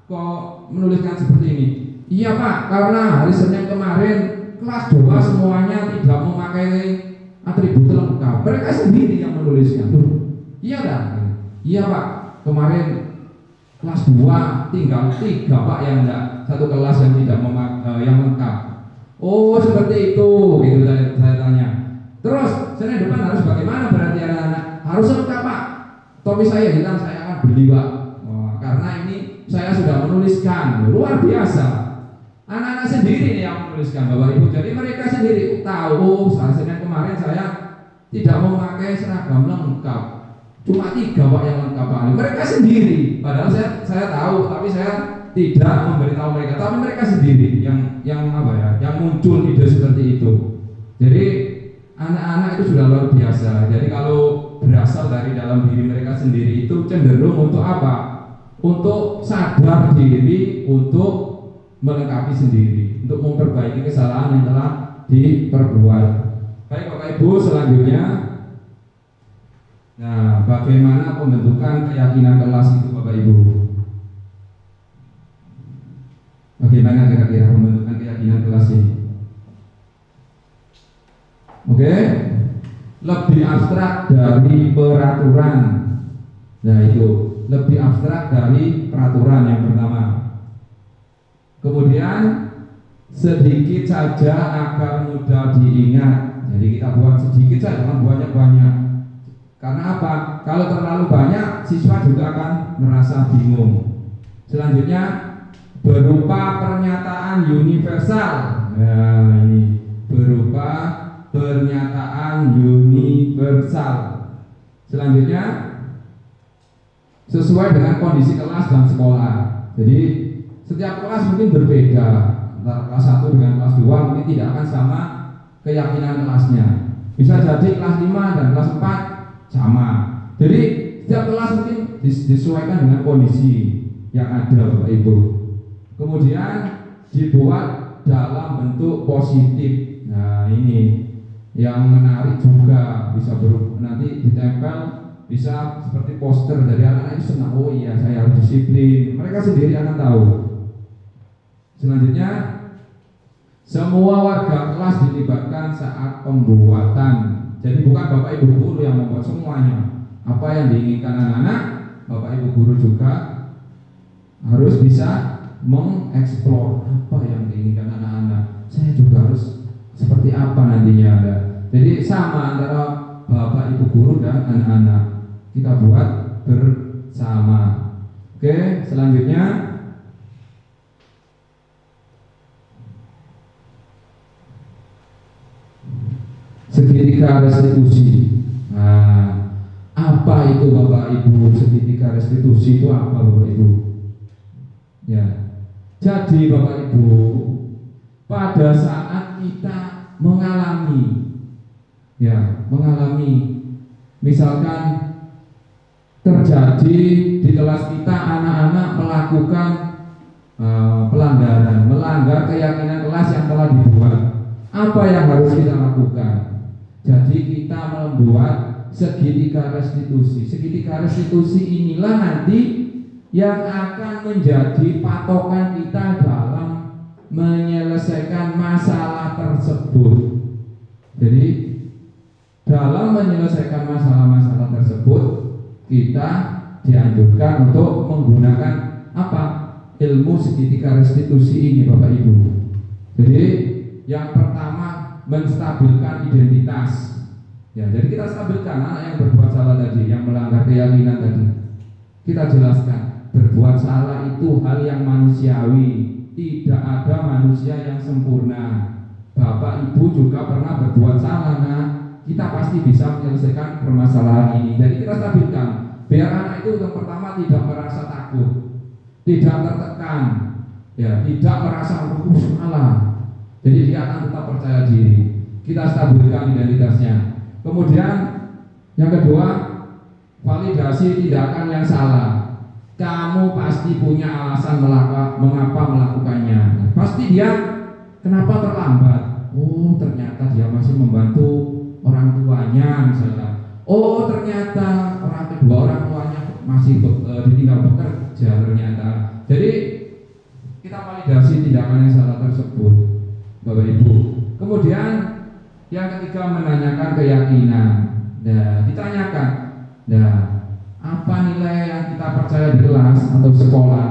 kok menuliskan seperti ini? Iya Pak, karena hari Senin kemarin kelas 2 semuanya tidak memakai atribut lengkap. Mereka sendiri yang menuliskan. Iya kan? Iya Pak, kemarin kelas 2 tinggal 3 Pak yang enggak, satu kelas yang tidak memakai yang lengkap. Oh seperti itu, gitu saya tanya. Terus Senin depan harus bagaimana berarti anak-anak? Harus lengkap Pak. Topi saya hilang, saya akan beli Pak. Karena ini saya sudah menuliskan, luar biasa. Anak-anak sendiri nih yang menuliskan Bapak Ibu. Jadi mereka sendiri tahu saat Senin kemarin saya tidak memakai seragam lengkap. Cuma 3 Pak yang lengkap Pak. Mereka sendiri. Padahal saya tahu, tapi saya tidak memberitahu mereka. Tapi mereka sendiri yang apa ya? Yang muncul ide seperti itu. Jadi anak-anak itu sudah luar biasa. Jadi kalau berasal dari dalam diri mereka sendiri itu cenderung untuk apa? Untuk sadar diri, untuk melengkapi sendiri, untuk memperbaiki kesalahan yang telah diperbuat. Baik Bapak Ibu, selanjutnya, nah bagaimana pembentukan keyakinan kelas itu Bapak Ibu? Bagaimana kira-kira pembentukan keyakinan kelas ini? Oke, lebih abstrak dari peraturan. Nah itu lebih abstrak dari peraturan yang pertama. Kemudian sedikit saja agar mudah diingat. Jadi kita buat sedikit saja, jangan banyak-banyak. Karena apa? Kalau terlalu banyak, siswa juga akan merasa bingung. Selanjutnya berupa pernyataan universal. Nah ini berupa pernyataan universal. Selanjutnya sesuai dengan kondisi kelas dan sekolah. Jadi setiap kelas mungkin berbeda. Antara kelas 1 dengan kelas 2 mungkin tidak akan sama keyakinan kelasnya. Bisa jadi kelas 5 dan kelas 4 sama. Jadi setiap kelas mungkin disesuaikan dengan kondisi yang ada Bapak Ibu. Kemudian dibuat dalam bentuk positif. Nah ini yang menarik juga, bisa nanti ditempel, bisa seperti poster dari anak-anak itu senang. Oh iya saya harus disiplin. Mereka sendiri akan tahu. Selanjutnya semua warga kelas dilibatkan saat pembuatan. Jadi bukan Bapak Ibu guru yang membuat semuanya. Apa yang diinginkan anak-anak, Bapak Ibu guru juga harus bisa mengeksplor apa yang diinginkan anak-anak. Saya juga harus seperti apa nantinya ada. Jadi sama antara Bapak Ibu guru dan anak-anak. Kita buat bersama. Oke, selanjutnya segitiga restitusi. Nah, apa itu Bapak Ibu segitiga restitusi itu apa Bapak Ibu? Ya. Jadi Bapak Ibu, pada saat kita mengalami misalkan terjadi di kelas kita anak-anak melakukan pelanggaran, melanggar keyakinan kelas yang telah dibuat. Apa yang harus kita lakukan? Jadi kita membuat segitiga restitusi. Segitiga restitusi inilah nanti yang akan menjadi patokan kita dalam menyelesaikan masalah tersebut. Jadi dalam menyelesaikan masalah-masalah tersebut kita dianjurkan untuk menggunakan apa? Ilmu segitiga restitusi ini Bapak Ibu. Jadi yang pertama menstabilkan identitas. Ya, jadi kita stabilkan anak yang berbuat salah tadi, yang melanggar keyakinan tadi. Kita jelaskan, berbuat salah itu hal yang manusiawi. Tidak ada manusia yang sempurna. Bapak Ibu juga pernah berbuat salah, nah kita pasti bisa menyelesaikan permasalahan ini. Jadi kita stabilkan, biar anak itu yang pertama tidak merasa takut, tidak tertekan, ya, tidak merasa salah. Jadi dia akan tetap percaya diri. Kita stabilkan identitasnya. Kemudian yang kedua, validasi tindakan yang salah. Kamu pasti punya alasan mengapa melakukannya. Pasti dia kenapa terlambat. Oh, ternyata dia masih membantu orang tuanya misalnya. Oh, ternyata orang tuanya masih ditinggal bekerja ternyata. Jadi kita validasi tindakan yang salah tersebut, Bapak Ibu. Kemudian yang ketiga, menanyakan keyakinan. Nah, ditanyakan, nah, apa nilai yang kita percaya di kelas atau sekolah?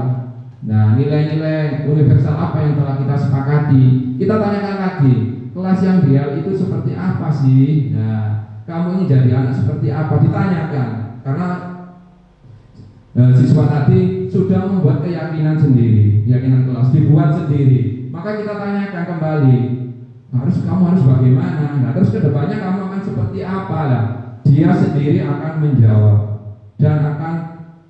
Nah, nilai-nilai universal apa yang telah kita sepakati? Kita tanyakan lagi, kelas yang ideal itu seperti apa sih? Nah, kamu ini jadi anak seperti apa? Ditanyakan, karena siswa tadi sudah membuat keyakinan sendiri, keyakinan kelas dibuat sendiri. Maka kita tanyakan kembali, kamu harus bagaimana? Nah, terus kedepannya kamu akan seperti apa lah? Dia sendiri akan menjawab dan akan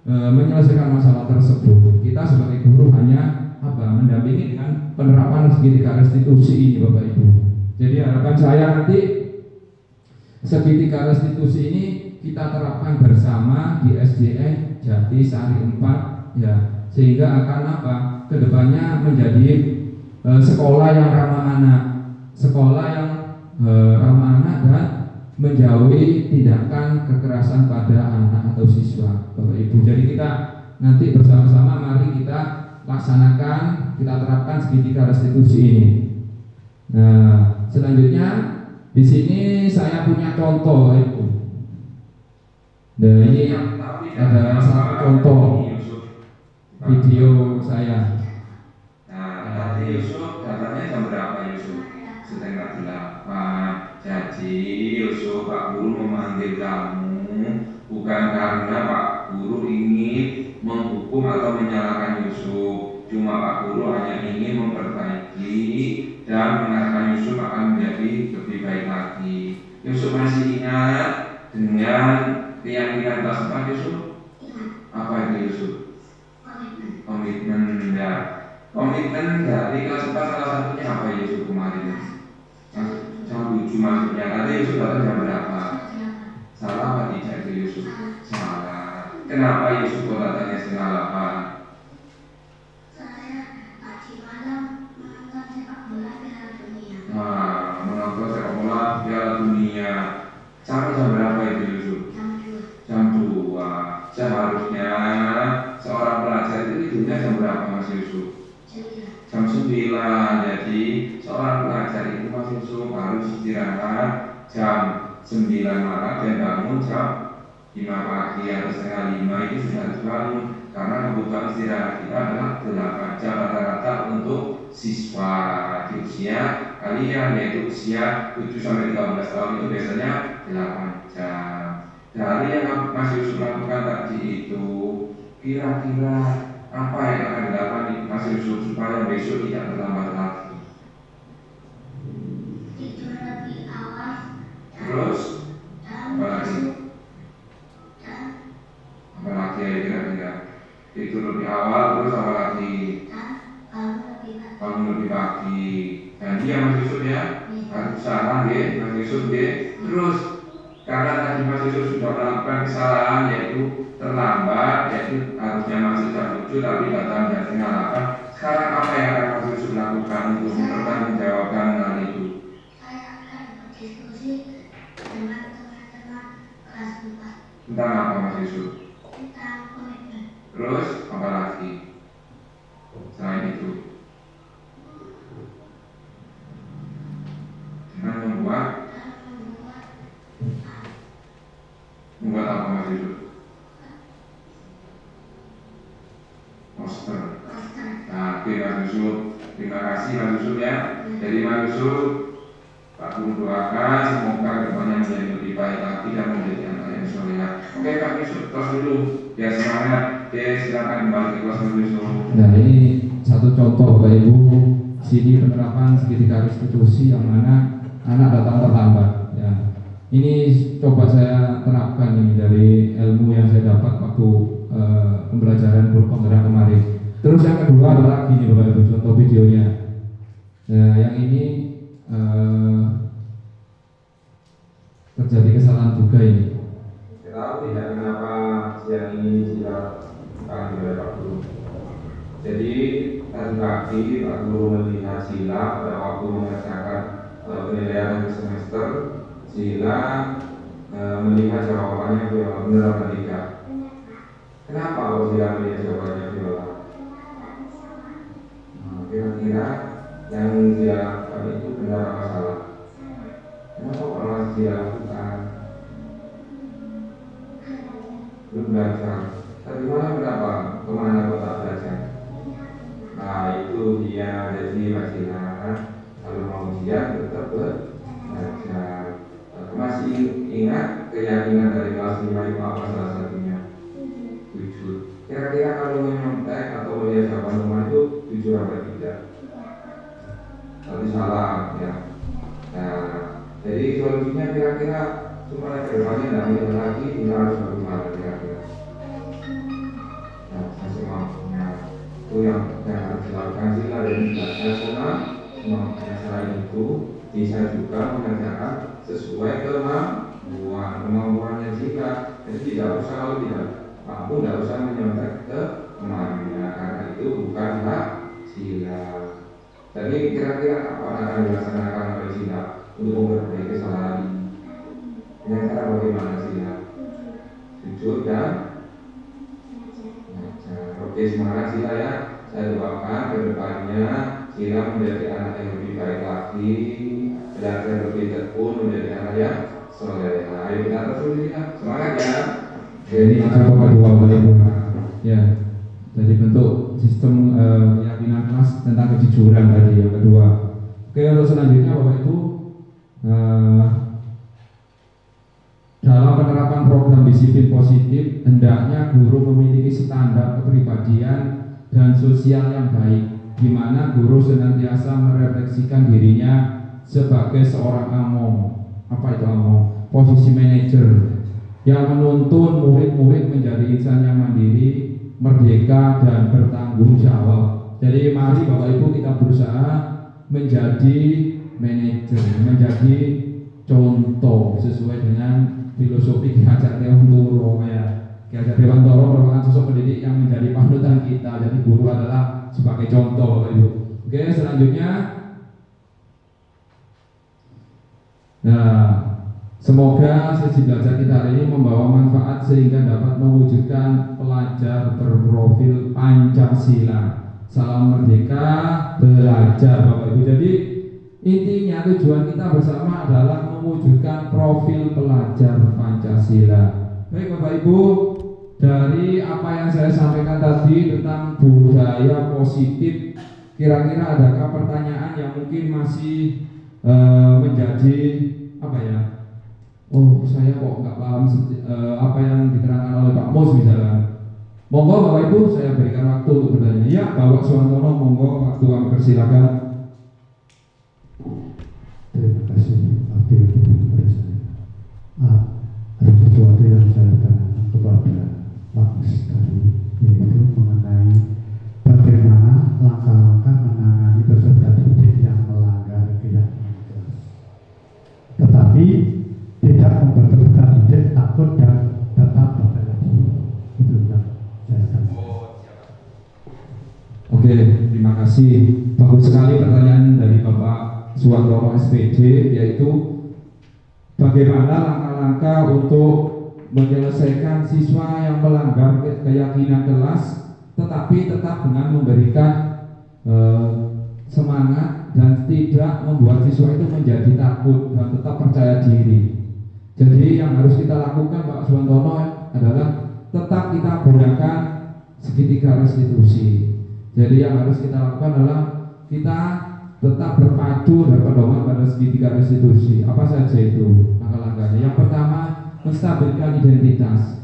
menyelesaikan masalah tersebut. Kita sebagai guru hanya mendampingi dengan penerapan segitiga restitusi ini, Bapak Ibu. Jadi harapan saya nanti segitiga restitusi ini kita terapkan bersama di SDN Jati Sari 4, ya, sehingga akan kedepannya menjadi sekolah yang ramah anak, sekolah yang ramah anak dan menjauhi tindakan kekerasan pada anak atau siswa, Bapak Ibu. Jadi kita nanti bersama-sama mari kita laksanakan, kita terapkan segitiga restitusi ini. Nah, selanjutnya di sini saya punya contoh, Ibu. Nah, ini ada satu contoh video saya. Nah, tadi Yusuf datangnya jam berapa Yusuf? Setengah 8. Jadi Yusuf, Pak Guru memanggil kamu bukan karena Pak Guru ingin menghukum atau menyalahkan Yusuf. Cuma Pak Guru hanya ingin memperbaiki dan mengarahkan Yusuf akan menjadi lebih baik lagi. Yusuf masih ingat dengan keyakinan kelas 4 Yusuf? Apa itu Yusuf? Komitmen ya. Komitmen dari kelas 4 salah satunya apa Yusuf kemarin? Jam 7 masuknya. Tadi Yusuf datang jam berapa? Salah apa tidak itu Yusuf? Salah. Kenapa Yusuf kok datangnya setengah 8? Saya tadi malam menonton sepak bola Piala Dunia. Nah, menonton sepak bola Piala Dunia. Sampai jam berapa itu Yusuf? Jam 2. Seharusnya seorang pelajar itu tidurnya jam berapa Mas Yusuf? Jam 9. Jadi seorang pelajar itu Mas Yusuf harus istirahat jam 9 malam dan bangun jam 5 pagi atau setengah 5 itu sudah harus bangun, karena kebutuhan istirahat kita adalah 8 jam rata-rata untuk siswa di usia kalian, yaitu usia 7 sampai 13 tahun itu biasanya 8 jam. Dari yang Mas Yusuf lakukan tadi itu, kira-kira apa yang akan dilakukan Mas Yusuf supaya besok tidak terlambat lagi? Tidur lebih awal. Terus apa lagi? Dan Apa lagi ya kira-kira? Tidur lebih awal, terus apa lagi? bangun lebih pagi. Janji ya Mas Yusuf ya? Harus salah ya Mas Yusuf ya? Terus karena tadi Mas Yusuf sudah melakukan kesalahan, yaitu terlambat, yaitu harusnya masih jam 7 tapi datang jam setengah 8. Sekarang apa yang akan Mas Yusuf lakukan untuk mempertanggungjawabkan hal itu? Saya akan berdiskusi dengan teman-teman kelas 4 Tentang apa Mas Yusuf? tentang komitmen. Terus apa lagi selain itu? Dengan membuat apa Mas Yusuf? Poster. Nah, oke Mas Yusuf, terima kasih Mas Yusuf ya. Jadi Mas Yusuf, Pak Guru doakan semoga kedepannya menjadi lebih baik lagi dan menjadi anak yang soleh. Oke Pak Yusuf, terus dulu ya, semangat. Oke, silakan kembali ke kelas Yusuf. Nah, ini satu contoh Bapak Ibu, sini penerapan segitiga restitusi yang mana anak datang terlambat ya. Ini coba saya terapkan ini dari ilmu yang saya dapat waktu pembelajaran guru penggerak kemarin. Terus yang kedua adalah gini Bapak Ibu, contoh videonya. Nah, yang ini terjadi kesalahan juga ini. Tahu tidak kenapa siang ini tidak kali oleh Pak Guru. Jadi tadi pagi Pak Guru melihat Sila pada waktu mengerjakan penilaian semester. Sila melihat jawabannya viola, benar apa tidak? Kenapa kok Sila melihat jawabannya viola? Kira-kira yang dia lakukan itu benar apa salah? Kenapa orang dia lakukan? Belum belajar. Tapi mana berapa? Kemana kau tak belajar? Nah itu dia, jadi masalah. Kalau mau ujian tetap belajar. Masih ingat keyakinan dari kelas 5 itu apa salah satunya? Jujur. Kira-kira kalau menyontek atau melihat jawaban rumah itu jujur apa tidak? Tapi salah ya. Nah, jadi solusinya kira-kira supaya kedepannya tidak melihat lagi, kita harus bagaimana kira-kira? Nah, masih mampunya itu yang harus dilakukan Sila dan tidak nasional. Selain itu bisa juga mengerjakan sesuai kemampuannya Sila. Jadi tidak usah, kalau tidak mampu tidak usah menyontek ke temannya, karena itu bukan hak Sila. Jadi kira-kira apa akan dilaksanakan oleh Sila untuk memperbaiki kesalahan ini? Dengan cara bagaimana Sila? Jujur dan oke, semangat Sila ya. Saya doakan ke depannya Sila menjadi anak yang lebih baik lagi, belajar lebih tekun, menjadi anak yang soleh. Ayo kita terus Sila, semangat ya. Ini contoh kedua Bapak Ibu. Ya, jadi bentuk sistem keyakinan kelas tentang kejujuran tadi yang kedua. Oke, untuk selanjutnya Bapak Ibu, dalam penerapan program disiplin positif, hendaknya guru memiliki standar kepribadian dan sosial yang baik, di mana guru senantiasa merefleksikan dirinya sebagai seorang among. Apa itu among? Posisi manajer yang menuntun murid-murid menjadi insan yang mandiri, merdeka, dan bertanggung jawab. Jadi mari Bapak Ibu kita berusaha menjadi manajer, menjadi contoh sesuai dengan filosofi Ki Hajar Dewantoro ya. Ki Hajar Dewantoro merupakan sosok pendidik yang menjadi panutan kita. Jadi guru adalah sebagai contoh Bapak Ibu. Oke, selanjutnya. Nah, semoga sesi belajar kita hari ini membawa manfaat sehingga dapat mewujudkan pelajar berprofil Pancasila. Salam merdeka, belajar Bapak Ibu. Jadi intinya tujuan kita bersama adalah mewujudkan profil pelajar Pancasila. Baik Bapak Ibu, dari apa yang saya sampaikan tadi tentang budaya positif, kira-kira adakah pertanyaan yang mungkin masih menjadi apa ya? Oh, saya kok nggak paham apa yang diterangkan oleh Pak Mus misalnya. Monggo Bapak Ibu, saya berikan waktu untuk bertanya. Ya, Bapak Suwantono, monggo waktu kami persilakan. Terima kasih waktu yang diberikan kepada saya. Ada sesuatu yang saya tanyakan kepada Pak Mus tadi, yaitu mengenai bagaimana langkah-langkah menangani peserta didik yang melanggar keyakinan kelas, tetapi tidak membuat peserta didik takut dan tetap berkelahi. Itu yang saya tanyakan. Oke, terima kasih. Bagus sekali pertanyaan dari Bapak Suwantono SPD, yaitu bagaimana langkah-langkah untuk menyelesaikan siswa yang melanggar keyakinan kelas, tetapi tetap dengan memberikan semangat dan tidak membuat siswa itu menjadi takut dan tetap percaya diri. Jadi yang harus kita lakukan Pak Suwantono adalah tetap kita gunakan segitiga restitusi. Jadi yang harus kita lakukan adalah kita tetap berpadu dan pedoman pada segitiga restitusi. Apa saja itu langkah-langkahnya? Yang pertama, menstabilkan identitas.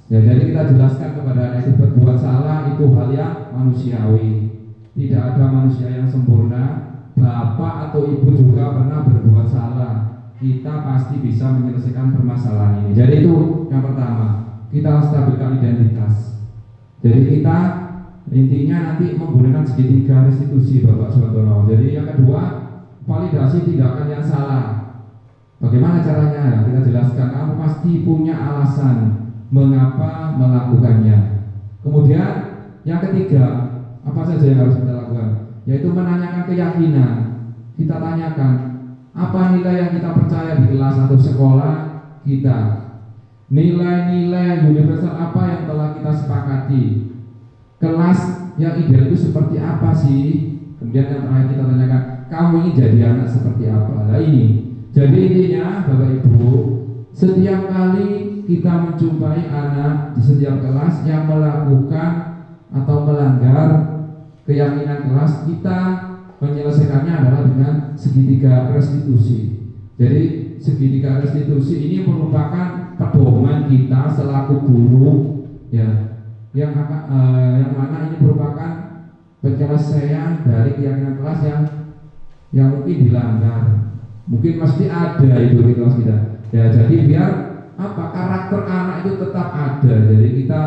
Ya, jadi kita jelaskan kepada anak itu berbuat salah itu hal yang manusiawi. Tidak ada manusia yang sempurna. Bapak atau ibu juga pernah berbuat salah. Kita pasti bisa menyelesaikan permasalahan ini. Jadi itu yang pertama, kita stabilkan identitas. Jadi kita intinya nanti menggunakan segitiga restitusi Bapak Suwantono. Jadi yang kedua, validasi tindakan yang salah. Bagaimana caranya? Kita jelaskan, kamu pasti punya alasan mengapa melakukannya. Kemudian yang ketiga, apa saja yang harus kita lakukan? Yaitu menanyakan keyakinan. Kita tanyakan, apa nilai yang kita percaya di kelas atau sekolah kita? Nilai-nilai universal apa yang telah kita sepakati? Kelas yang ideal itu seperti apa sih? Kemudian yang terakhir kita tanyakan, kamu ini jadi anak seperti apa? Nah ini. Jadi intinya Bapak Ibu, setiap kali kita menjumpai anak di setiap kelas yang melakukan atau melanggar keyakinan kelas, kita menyelesaikannya adalah dengan segitiga restitusi. Jadi segitiga restitusi ini merupakan pedoman kita selaku guru, ya, yang mana ini merupakan penyelesaian dari keyakinan kelas yang mungkin dilanggar. Mungkin pasti ada itu di kelas kita. Ya, jadi biar karakter anak itu tetap ada. Jadi kita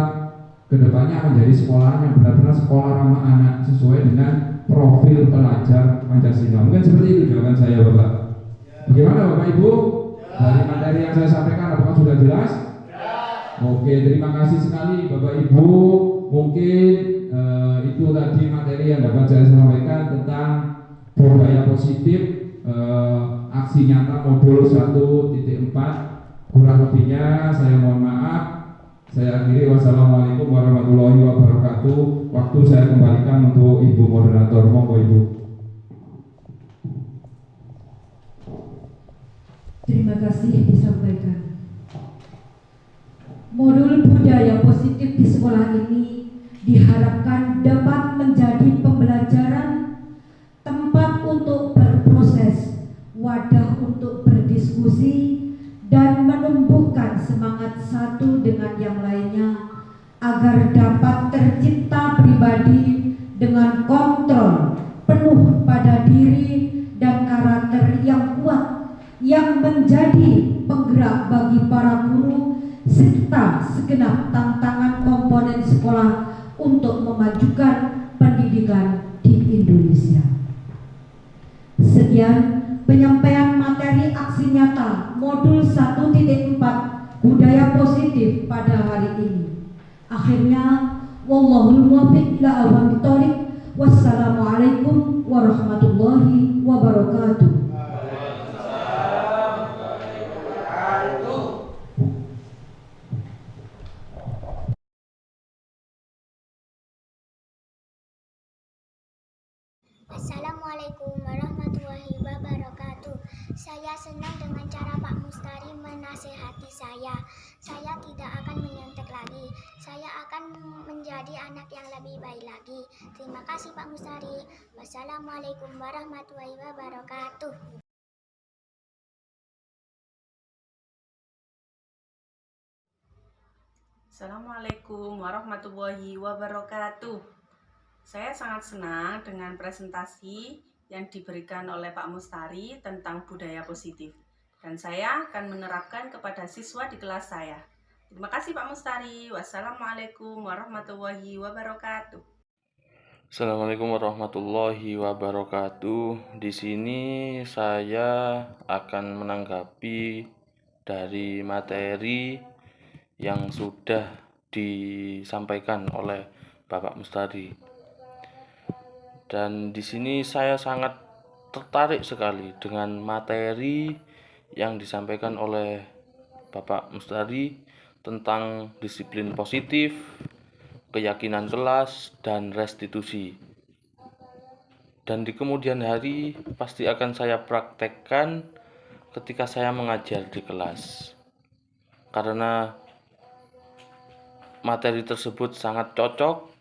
kedepannya menjadi sekolah yang benar-benar sekolah ramah anak sesuai dengan profil pelajar Pancasila. Mungkin seperti itu jawaban saya, Bapak. Bagaimana Bapak Ibu? Dari materi yang saya sampaikan apakah sudah jelas? Oke, terima kasih sekali Bapak Ibu. Mungkin itu tadi materi yang dapat saya sampaikan tentang budaya positif, aksi nyata modul 1.4. Kurang lebihnya saya mohon maaf. Saya akhiri, wassalamualaikum warahmatullahi wabarakatuh. Waktu saya kembalikan untuk Ibu moderator. Monggo Ibu. Terima kasih disampaikan. Modul budaya positif di sekolah ini diharapkan dapat menjadi pembelajaran, tempat untuk berproses, wadah untuk berdiskusi, dan menumbuhkan semangat satu dengan yang lainnya agar dapat tercipta pribadi dengan kontrol penuh pada diri dan karakter yang kuat yang menjadi penggerak bagi para guru serta segenap tantangan komponen sekolah untuk memajukan pendidikan di Indonesia. Sekian penyampaian materi aksi nyata modul 1.4 budaya positif pada hari ini. Akhirnya, wallahul muwaffiq ila aqwamit thoriq. Wassalamualaikum warahmatullahi wabarakatuh. Assalamualaikum warahmatullahi wabarakatuh. Saya senang dengan cara Pak Mustari menasehati saya. Saya tidak akan menyontek lagi. Saya akan menjadi anak yang lebih baik lagi. Terima kasih Pak Mustari. Wassalamualaikum warahmatullahi wabarakatuh. Assalamualaikum warahmatullahi wabarakatuh. Saya sangat senang dengan presentasi yang diberikan oleh Pak Mustari tentang budaya positif. Dan saya akan menerapkan kepada siswa di kelas saya. Terima kasih Pak Mustari. Wassalamualaikum warahmatullahi wabarakatuh. Assalamualaikum warahmatullahi wabarakatuh. Di sini saya akan menanggapi dari materi yang sudah disampaikan oleh Bapak Mustari. Dan di sini saya sangat tertarik sekali dengan materi yang disampaikan oleh Bapak Mustari tentang disiplin positif, keyakinan kelas, dan restitusi. Dan di kemudian hari pasti akan saya praktekkan ketika saya mengajar di kelas. Karena materi tersebut sangat cocok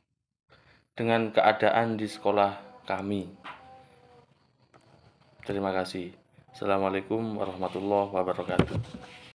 dengan keadaan di sekolah kami. Terima kasih. Assalamualaikum warahmatullahi wabarakatuh.